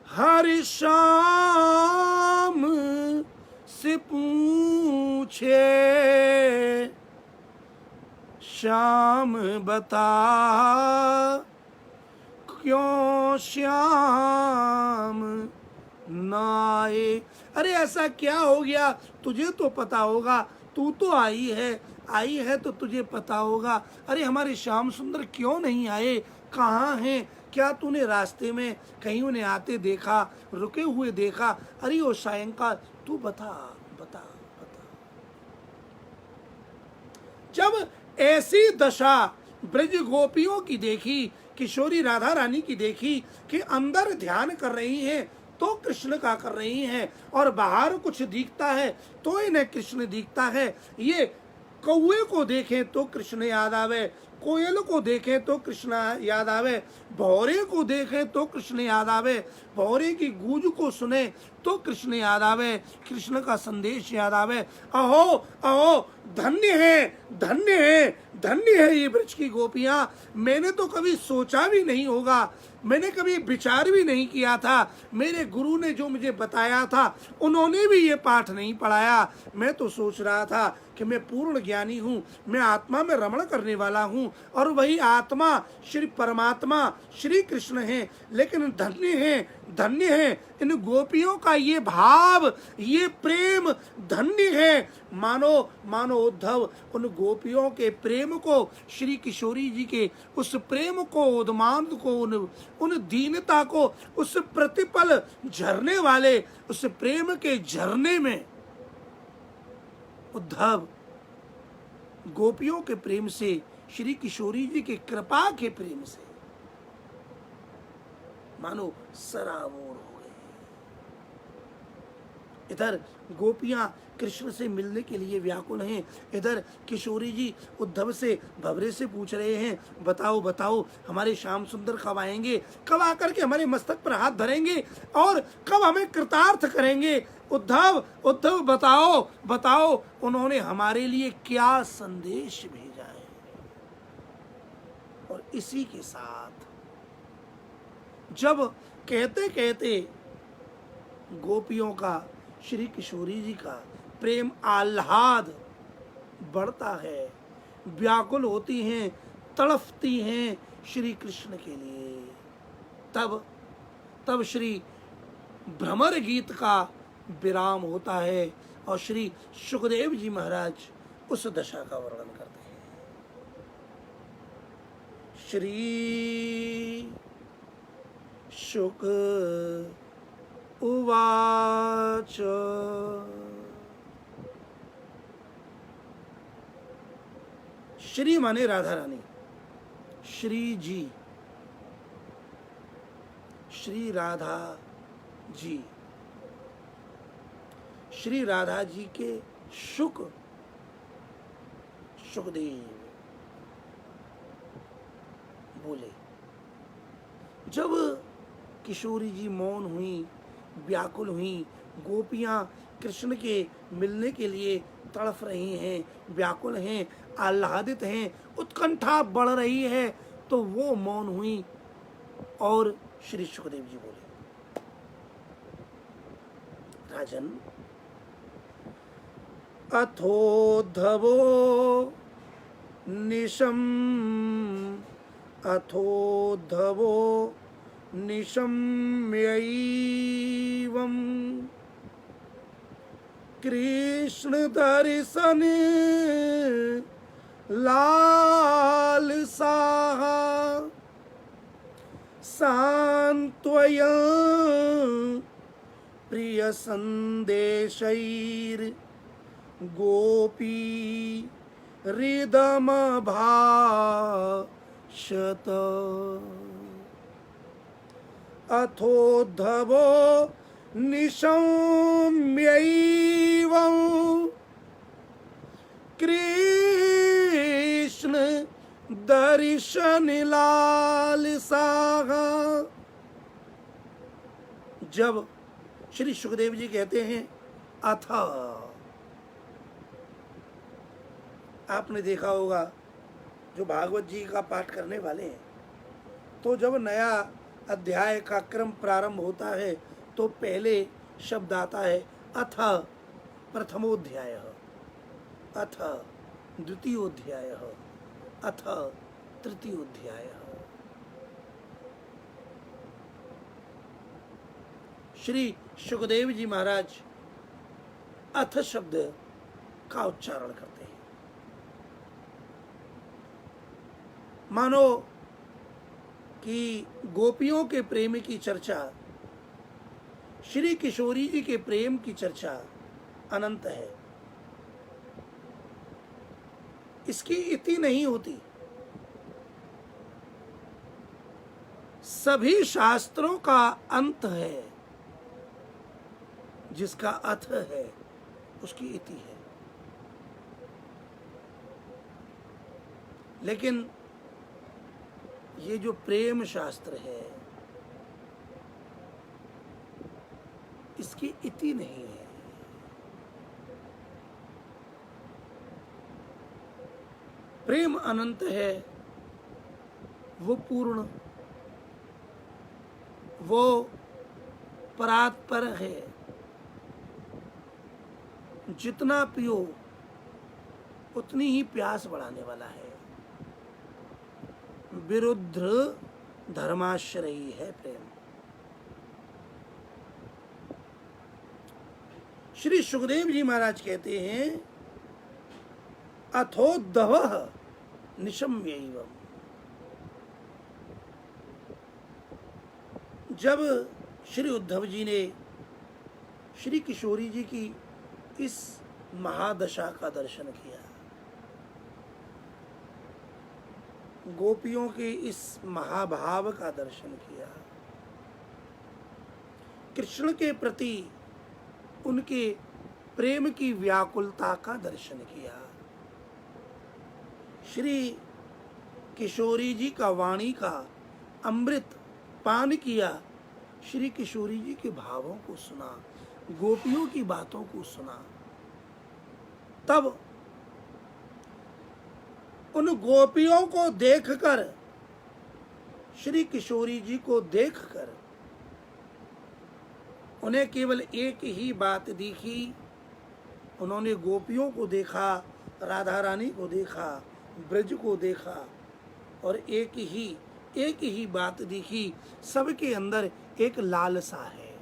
हर शाम से पूछे, श्याम बता क्यों श्याम न आए। अरे ऐसा क्या हो गया, तुझे तो पता होगा, तू तो आई है तो तुझे पता होगा। अरे हमारे श्याम सुंदर क्यों नहीं आए, कहाँ हैं, क्या तूने रास्ते में कहीं उन्हें आते देखा, रुके हुए देखा। अरे वो सायंकाल, तू बता बता बता। जब ऐसी दशा ब्रज गोपियों की देखी, किशोरी राधा रानी की देखी कि अंदर ध्यान कर रही हैं तो कृष्ण का कर रही हैं, और बाहर कुछ दिखता है तो इन्हें कृष्ण दिखता है। ये कौए को देखें तो कृष्ण याद आवे, कोयल को देखें तो कृष्ण याद आवे, भौरे को देखें तो कृष्ण याद आवे, भौरे की गूंज को सुने तो कृष्ण याद आवे, कृष्ण का संदेश याद आवे। अहो अहो, धन्य है धन्य है धन्य है ये ब्रज की गोपियां। मैंने तो कभी सोचा भी नहीं होगा, मैंने कभी विचार भी नहीं किया था, मेरे गुरु ने जो मुझे बताया था उन्होंने भी ये पाठ नहीं पढ़ाया। मैं तो सोच रहा था कि मैं पूर्ण ज्ञानी हूँ, मैं आत्मा में रमण करने वाला हूँ, और वही आत्मा श्री परमात्मा श्री कृष्ण हैं। लेकिन धन्य है इन गोपियों का ये भाव, ये प्रेम धन्य है। मानो उद्धव उन गोपियों के प्रेम को, श्री किशोरी जी के उस प्रेम को, उन्माद को, उन दीनता को, उस प्रतिपल झरने वाले उस प्रेम के झरने में उद्धव गोपियों के प्रेम से, श्री किशोरी जी के कृपा के प्रेम से मानो सराबोर हो गए। इधर गोपियां कृष्ण से मिलने के लिए व्याकुल हैं, इधर किशोरी जी उद्धव से भवरे से पूछ रहे हैं, बताओ बताओ हमारे श्याम सुंदर कब आएंगे, कब आकर के हमारे मस्तक पर हाथ धरेंगे और कब हमें कृतार्थ करेंगे। उद्धव बताओ बताओ उन्होंने हमारे लिए क्या संदेश भेजा है। और इसी के साथ जब कहते कहते गोपियों का, श्री किशोरी जी का प्रेम आह्लाद बढ़ता है, व्याकुल होती हैं, तड़फती हैं श्री कृष्ण के लिए, तब श्री भ्रमर गीत का विराम होता है और श्री सुखदेव जी महाराज उस दशा का वर्णन करते हैं। श्री शुक उवाच श्री माने राधा रानी, श्री जी, श्री राधा जी, श्री राधा जी के सुखदेव बोले। जब किशोरी जी मौन हुई, व्याकुल हुई, गोपियां कृष्ण के मिलने के लिए तड़फ रही हैं, व्याकुल हैं, आह्लादित हैं, उत्कंठा बढ़ रही है, तो वो मौन हुई और श्री सुखदेव जी बोले, राजन अथोद्धवो निशम्यैवं कृष्ण दर्शन लालसा सांत्वयं प्रिय संदेशैर गोपी हृदम भाषत अथोद्धवो निशम्यैवं कृष्ण दर्शन लालसा। जब श्री सुखदेव जी कहते हैं अथ, आपने देखा होगा जो भागवत जी का पाठ करने वाले हैं, तो जब नया अध्याय का क्रम प्रारंभ होता है तो पहले शब्द आता है अथ प्रथमोध्याय, अथ द्वितीयोध्याय, अथ तृतीयोध्याय। श्री सुखदेव जी महाराज अथ शब्द का उच्चारण करते हैं, मानो कि गोपियों के प्रेम की चर्चा, श्री किशोरी जी के प्रेम की चर्चा अनंत है, इसकी इति नहीं होती। सभी शास्त्रों का अंत है, जिसका अथ है उसकी इति है। लेकिन ये जो प्रेम शास्त्र है इसकी इति नहीं है। प्रेम अनंत है, वो पूर्ण, वो परात्पर है। जितना पियो उतनी ही प्यास बढ़ाने वाला है। विरुद्ध धर्माश्रयी है प्रेम। श्री सुखदेव जी महाराज कहते हैं अथोद्धवः निशम्यैवम्। जब श्री उद्धव जी ने श्री किशोरी जी की इस महादशा का दर्शन किया, गोपियों के इस महाभाव का दर्शन किया, कृष्ण के प्रति उनके प्रेम की व्याकुलता का दर्शन किया, श्री किशोरी जी का वाणी का अमृत पान किया, श्री किशोरी जी के भावों को सुना, गोपियों की बातों को सुना, तब उन गोपियों को देखकर, श्री किशोरी जी को देखकर उन्हें केवल एक ही बात दिखी। उन्होंने गोपियों को देखा, राधा रानी को देखा, ब्रज को देखा और एक ही बात दिखी, सबके अंदर एक लालसा है।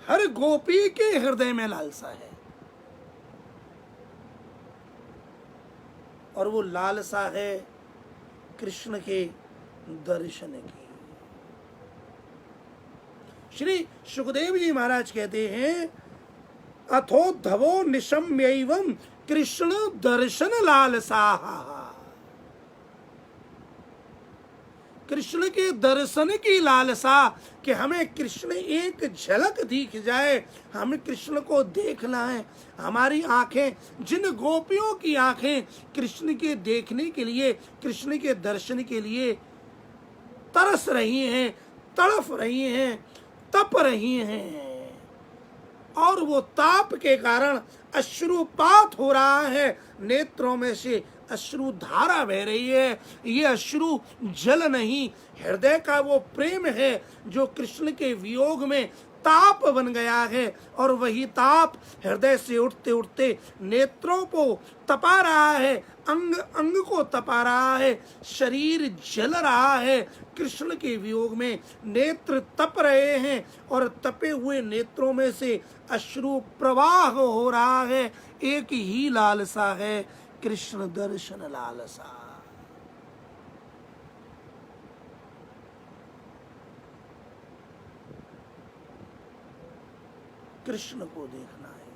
हर गोपी के हृदय में लालसा है और वो लालसा है कृष्ण के दर्शन की। श्री सुखदेव जी महाराज कहते हैं अथोद्धवो निशम्यैवम् कृष्ण दर्शन लालसाः। कृष्ण के दर्शन की लालसा कि हमें कृष्ण एक झलक दिख जाए, हमें कृष्ण को देखना है। हमारी आंखें, जिन गोपियों की आंखें कृष्ण के देखने के लिए, कृष्ण के दर्शन के लिए तरस रही हैं, तड़फ रही हैं, तप रही हैं और वो ताप के कारण अश्रुपात हो रहा है, नेत्रों में से अश्रु धारा बह रही है। ये अश्रु जल नहीं, हृदय का वो प्रेम है जो कृष्ण के वियोग में ताप बन गया है और वही ताप हृदय से उठते उठते नेत्रों को तपा रहा है, अंग अंग को तपा रहा है, शरीर जल रहा है। कृष्ण के वियोग में नेत्र तप रहे हैं और तपे हुए नेत्रों में से अश्रु प्रवाह हो रहा है। एक ही लालसा है, कृष्ण दर्शन लालसा। कृष्ण को देखना है,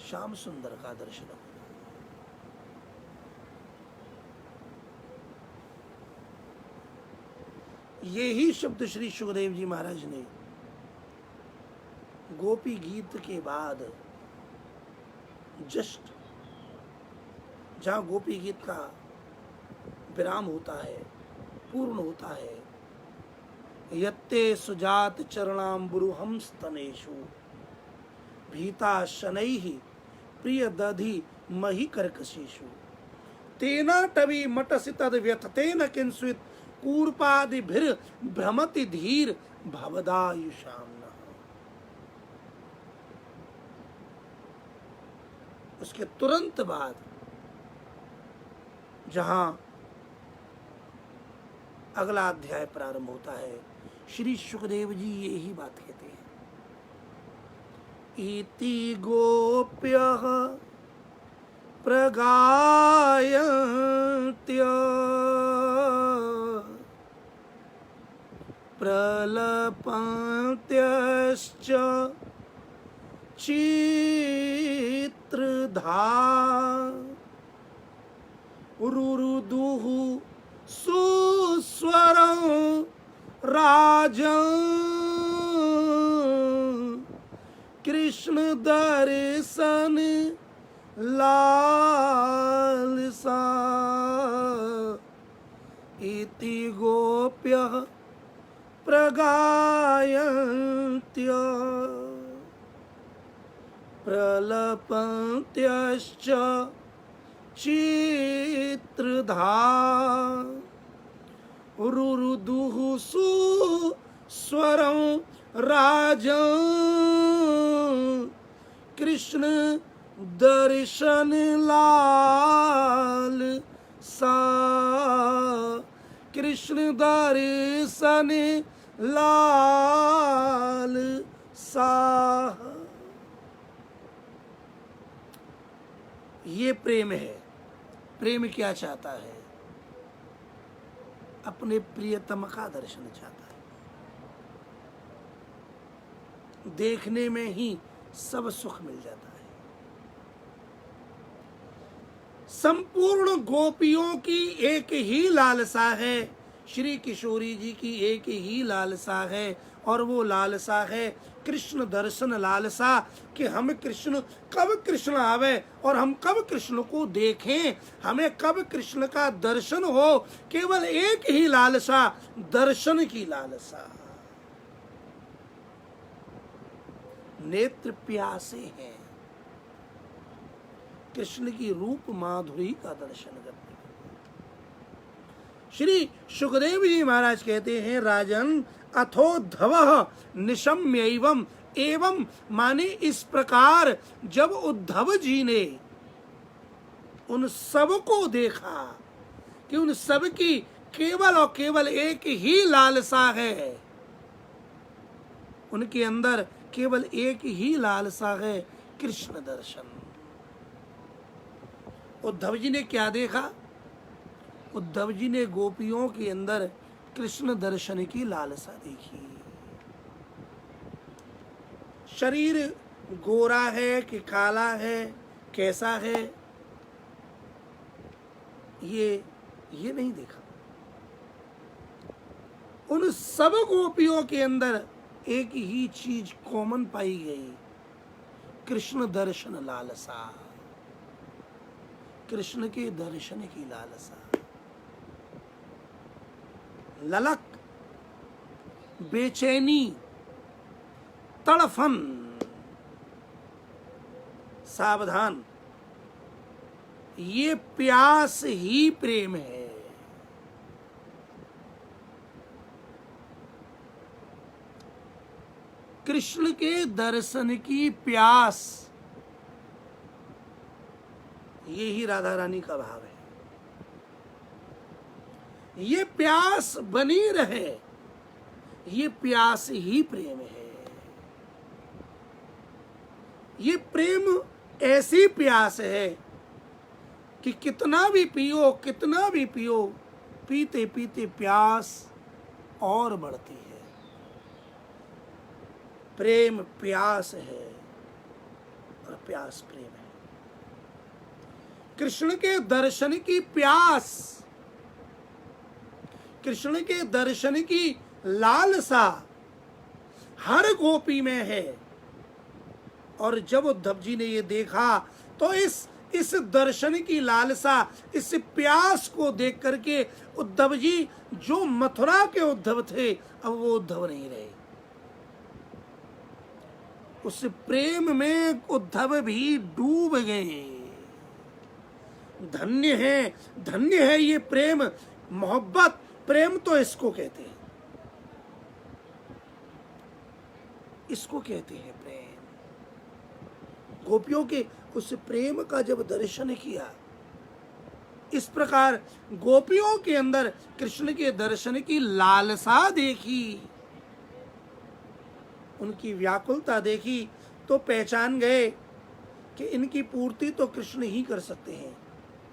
श्याम सुंदर का दर्शन हो। यही शब्द श्री सुखदेव जी महाराज ने गोपी गीत के बाद जस्ट जहां गोपी गीत का विराम होता है, पूर्ण होता है, यत्ते सुजात चरणाम्बुरुहं स्तनेषु भीता शनैः प्रिय दधि मही कर्कशेषु तेना टवी मटसि तद व्यथतेन किंस्वित कूर्पादिभिर भ्रमति धीर भवदायुषाम। उसके तुरंत बाद जहां अगला अध्याय प्रारंभ होता है, श्री सुखदेव जी यही बात कहते हैं, इति गोप्यः प्रगायन्त्य प्रलपन्त्यश्च चित्रधा रुरुदुः सुस्वरं राजन् कृष्ण दर्शन लालसा इति गोप्यः प्रगायन्त्य प्रलपन्त्यश्च चित्रधा रुरुदुः सुस्वरं राजन् कृष्ण दर्शन लाल सा, कृष्ण दर्शन लाल सा। ये प्रेम है। प्रेम क्या चाहता है? अपने प्रियतम का दर्शन चाहता है। देखने में ही सब सुख मिल जाता है। संपूर्ण गोपियों की एक ही लालसा है, श्री किशोरी जी की एक ही लालसा है, और वो लालसा है कृष्ण दर्शन लालसा, कि हम कृष्ण कब कृष्ण आवे और हम कब कृष्ण को देखें, हमें कब कृष्ण का दर्शन हो। केवल एक ही लालसा, दर्शन की लालसा। नेत्र प्यासे हैं कृष्ण की रूप माधुरी का दर्शन करने। श्री सुखदेव जी महाराज कहते हैं, राजन अथोद्धव निशम्यैवं, एवं माने इस प्रकार जब उद्धव जी ने उन सबको देखा कि उन सब की केवल और केवल एक ही लालसा है, उनके अंदर केवल एक ही लालसा है, कृष्ण दर्शन। उद्धव जी ने क्या देखा? उद्धव जी ने गोपियों के अंदर कृष्ण दर्शन की लालसा देखी। शरीर गोरा है कि काला है, कैसा है, ये नहीं देखा। उन सब गोपियों के अंदर एक ही चीज कॉमन पाई गई, कृष्ण दर्शन लालसा, कृष्ण के दर्शन की लालसा। ललक, बेचैनी, तड़फन, सावधान, ये प्यास ही प्रेम है। कृष्ण के दर्शन की प्यास, ये ही राधा रानी का भाव है। ये प्यास बनी रहे, ये प्यास ही प्रेम है। ये प्रेम ऐसी प्यास है कि कितना भी पियो, कितना भी पियो, पीते पीते प्यास और बढ़ती है। प्रेम प्यास है और प्यास प्रेम है। कृष्ण के दर्शन की प्यास, कृष्ण के दर्शन की लालसा हर गोपी में है। और जब उद्धव जी ने ये देखा तो इस दर्शन की लालसा, इस प्यास को देख करके उद्धव जी जो मथुरा के उद्धव थे, अब वो उद्धव नहीं रहे। उस प्रेम में उद्धव भी डूब गए। धन्य है ये प्रेम, मोहब्बत। प्रेम तो इसको कहते हैं, इसको कहते हैं प्रेम। गोपियों के उस प्रेम का जब दर्शन किया, इस प्रकार गोपियों के अंदर कृष्ण के दर्शन की लालसा देखी, उनकी व्याकुलता देखी, तो पहचान गए कि इनकी पूर्ति तो कृष्ण ही कर सकते हैं,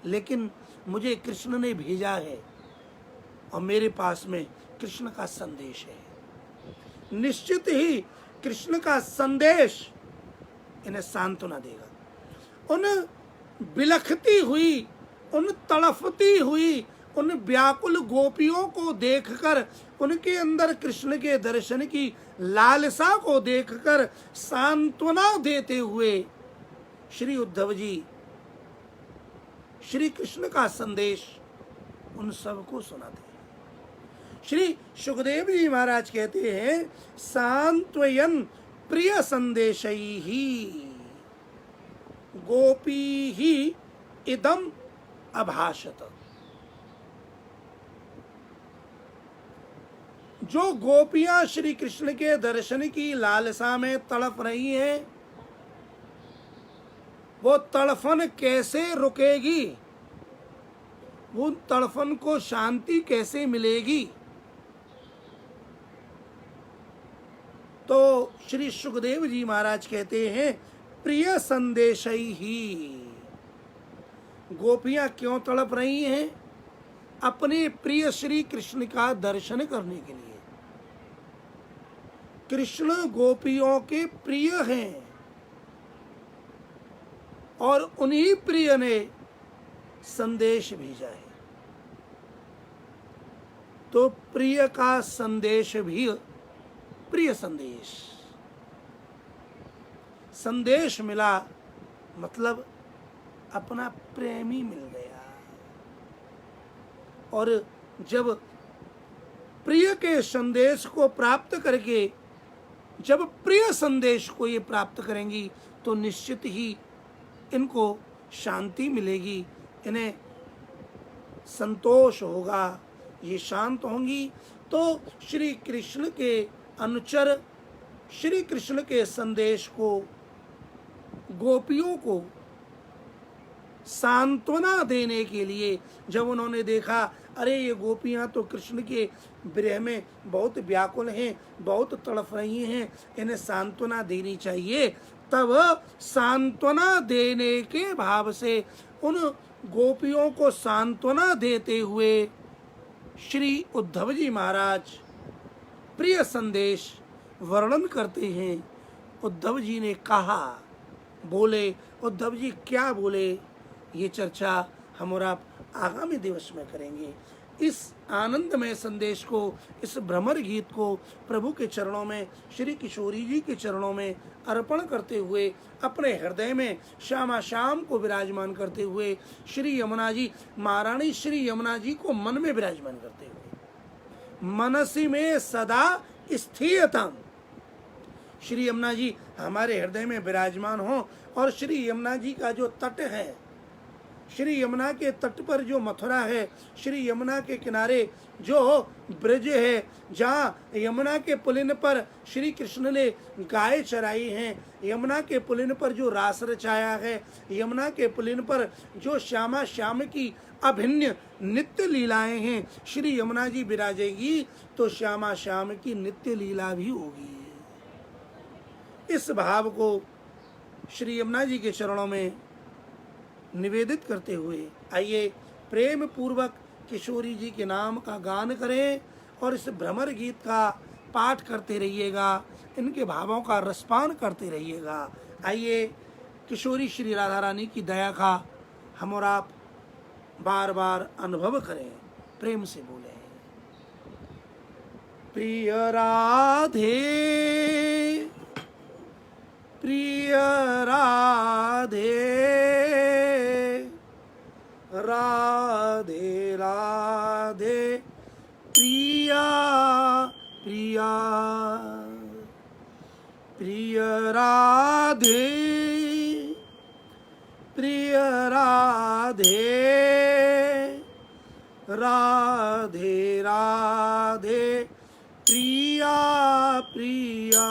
लेकिन मुझे कृष्ण ने भेजा है और मेरे पास में कृष्ण का संदेश है। निश्चित ही कृष्ण का संदेश इन्हें सांत्वना देगा। उन बिलखती हुई, उन तड़फती हुई, उन व्याकुल गोपियों को देखकर, उनके अंदर कृष्ण के दर्शन की लालसा को देखकर सांत्वना देते हुए श्री उद्धव जी श्री कृष्ण का संदेश उन सबको सुनाते हैं। श्री सुखदेव जी महाराज कहते हैं, सांत्वयन प्रिय संदेशैहि गोपी ही इदम अभाषत। जो गोपियां श्री कृष्ण के दर्शन की लालसा में तड़प रही हैं, वो तड़फन कैसे रुकेगी, वो तड़फन को शांति कैसे मिलेगी। तो श्री सुखदेव जी महाराज कहते हैं प्रिय संदेश ही। गोपियां क्यों तड़प रही हैं? अपने प्रिय श्री कृष्ण का दर्शन करने के लिए। कृष्ण गोपियों के प्रिय हैं और उन्हीं प्रिय ने संदेश भेजा है। तो प्रिय का संदेश भी प्रिय संदेश। संदेश मिला मतलब अपना प्रेमी मिल गया। और जब प्रिय के संदेश को प्राप्त करके, जब प्रिय संदेश को ये प्राप्त करेंगी तो निश्चित ही इनको शांति मिलेगी, इन्हें संतोष होगा, ये शांत होंगी। तो श्री कृष्ण के अनुचर श्री कृष्ण के संदेश को, गोपियों को सांत्वना देने के लिए, जब उन्होंने देखा अरे ये गोपियां तो कृष्ण के विरह में बहुत व्याकुल हैं, बहुत तड़फ रही हैं, इन्हें सांत्वना देनी चाहिए, तब सांत्वना देने के भाव से उन गोपियों को सांत्वना देते हुए श्री उद्धव जी महाराज प्रिय संदेश वर्णन करते हैं। उद्धव जी ने कहा, बोले, उद्धव जी क्या बोले, ये चर्चा हम और आप आगामी दिवस में करेंगे। इस आनंदमय संदेश को, इस भ्रमर गीत को प्रभु के चरणों में, श्री किशोरी जी के चरणों में अर्पण करते हुए, अपने हृदय में श्यामा श्याम को विराजमान करते हुए, श्री यमुना जी, महारानी श्री यमुना जी को मन में विराजमान करते हुए, मनसी में सदा स्थिरतम, श्री यमुना जी हमारे हृदय में विराजमान हो। और श्री यमुना जी का जो तट है, श्री यमुना के तट पर जो मथुरा है, श्री यमुना के किनारे जो ब्रज है, जहाँ यमुना के पुलिन पर श्री कृष्ण ने गाय चराई हैं, यमुना के पुलिन पर जो रास रचाया है, यमुना के पुलिन पर जो श्यामा श्याम की अभिन्न नित्य लीलाएं हैं, श्री यमुना जी विराजेगी तो श्यामा श्याम की नित्य लीला भी होगी। इस भाव को श्री यमुना जी के चरणों में निवेदित करते हुए आइए प्रेम पूर्वक किशोरी जी के नाम का गान करें और इस भ्रमर गीत का पाठ करते रहिएगा, इनके भावों का रसपान करते रहिएगा। आइए किशोरी श्री राधा रानी की दया का हम और आप बार बार अनुभव करें, प्रेम से बोले, प्रिय राधे प्रिय राधे राधे राधे प्रिया प्रिया प्रिय राधे प्रिय राधे राधे राधे प्रिया प्रिया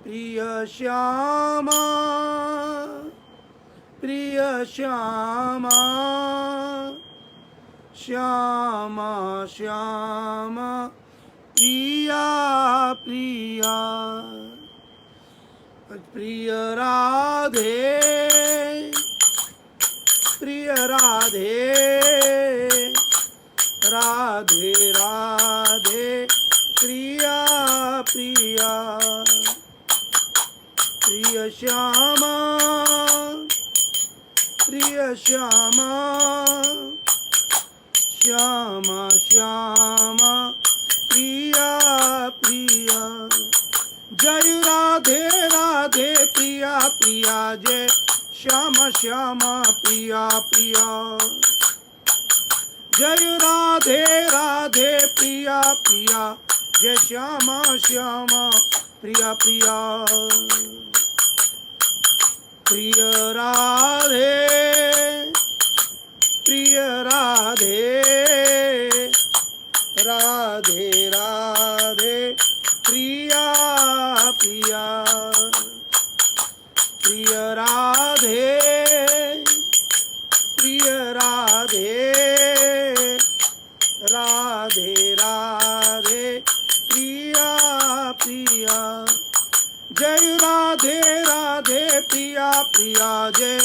प्रिय श्यामा प्रिय श्यामा श्यामा श्यामा प्रिया प्रिया प्रिय राधे प्रिय राधे राधे राधे प्रिया प्रिया प्रिय श्यामा प्रिय श्यामा श्यामा श्यामा प्रिया प्रिया जय राधे राधे प्रिया प्रिया जय श्यामा श्यामा प्रिया प्रिया जय राधे राधे प्रिया प्रिया जय श्यामा श्यामा प्रिया प्रिया प्रिय राधे प्रिय राधे राधे राधे प्रिया प्रिया प्रिय प्रिय राधे प्रिय राधे राधे राधे प्रिया प्रिया जय राधे राधे प्रिया प्रिया जय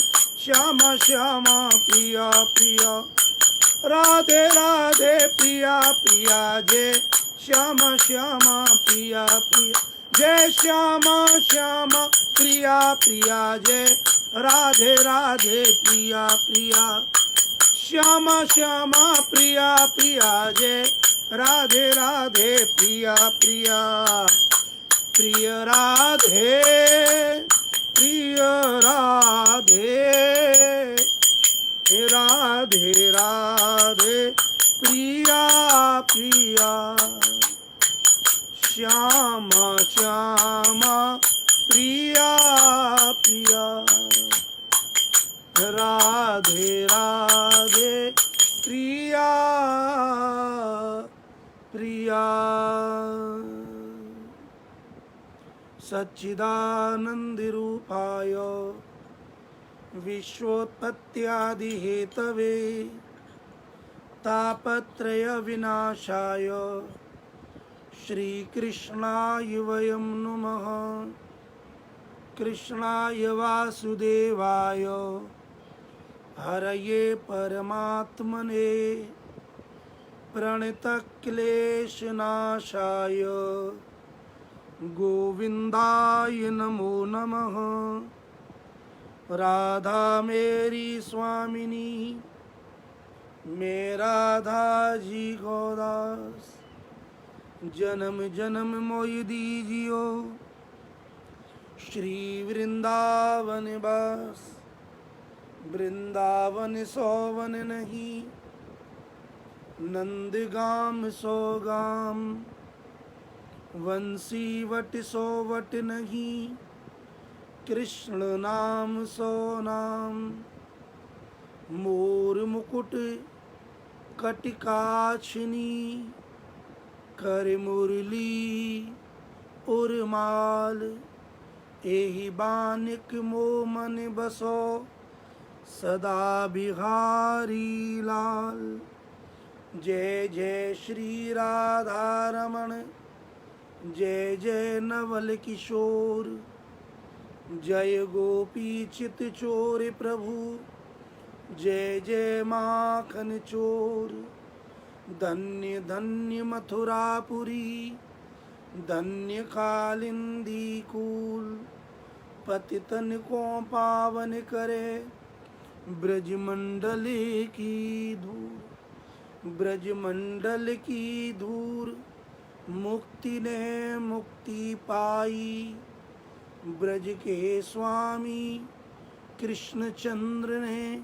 श्यामा श्यामा प्रिया प्रिया राधे राधे प्रिया प्रिया जय श्यामा श्यामा प्रिया प्रिया जय श्यामा श्यामा प्रिया प्रिया जय राधे राधे प्रिया प्रिया श्यामा श्यामा प्रिया प्रिया जय राधे राधे प्रिया प्रिया प्रिय राधे प्रिय राधे राधे राधे प्रिया प्रिया श्यामा श्यामा प्रिया प्रिया राधे राधे प्रिया प्रिया सच्चिदानन्दरूपाय विश्वोत्पत्त्यादिहेतवे तापत्रयविनाशाय श्रीकृष्णाय वयं नुमः कृष्णाय वासुदेवाय हरये परमात्मने प्रणतक्लेशनाशाय गोविन्दाय नमो नमः राधा मेरी स्वामिनी मैं राधा जी को दास जन्म जन्म मोहि दीजियो श्री वृंदावन बस वृंदावन सोवन नहीं नंदगाम सो गाम वंशी वट सो वट नहीं कृष्ण नाम सो नाम मोर मुकुट कटिकाछनी कर मुरली उर्माल एहि बानिक मोमन बसो सदा बिहारी लाल जय जय श्री राधा रमण जय जय नवल किशोर जय गोपी चित चोर प्रभु जय जय माखन चोर धन्य धन्य मथुरापुरी धन्य कालिंदी कूल पतितन को पावन करे ब्रजमंडल की धूल ब्रजमंडल की धूल मुक्ति ने मुक्ति पाई ब्रज के स्वामी कृष्णचंद्र ने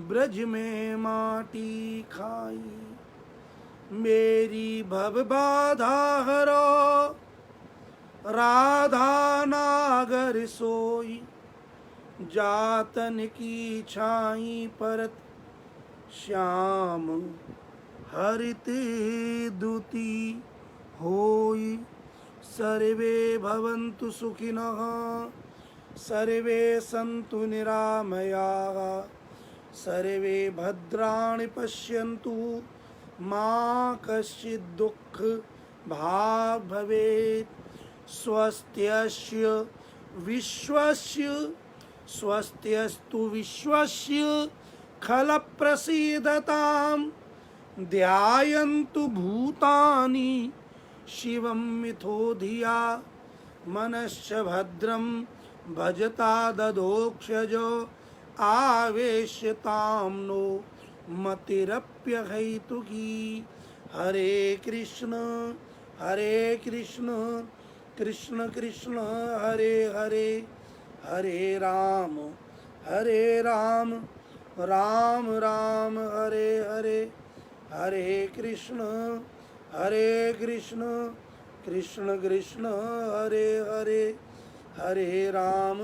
ब्रज में माटी खाई मेरी भव बाधा हरो राधा नागर सोई जातन की छाई परत श्याम हरित दुती होई सर्वे भवन्तु सुखिनः सर्वे सन्तु निरामयाः सर्वे भद्राणि पश्यन्तु मा कश्चित् दुःख भाग् भवेत् स्वस्त्यस्य विश्वस्य स्वस्त्यस्तु विश्वस्य खलप्रसीदतां ध्यायन्तु भूतानि शिवं मिथो धिया मनश्च भद्रं भजता ददोक्षजो आवेश्यतां नो मतिरप्यहैतुकी हरे कृष्ण कृष्ण कृष्ण हरे हरे हरे राम राम राम हरे हरे हरे कृष्ण कृष्ण कृष्ण हरे हरे हरे राम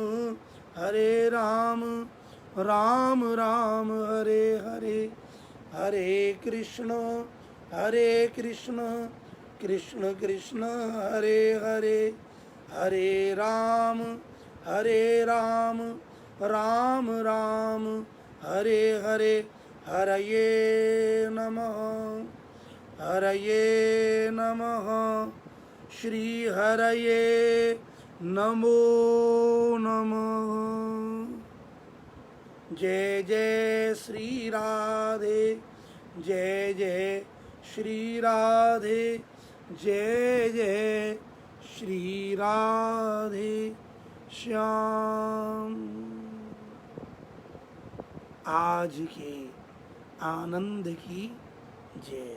राम राम हरे हरे हरे कृष्ण कृष्ण कृष्ण हरे हरे हरे राम हरे राम राम राम हरे हरे हरये नमः हरये नमः श्री हरये नमो नमः। जय जय श्री राधे जय जय श्री राधे जय जय श्री राधे श्याम। आज के आनंद की जय।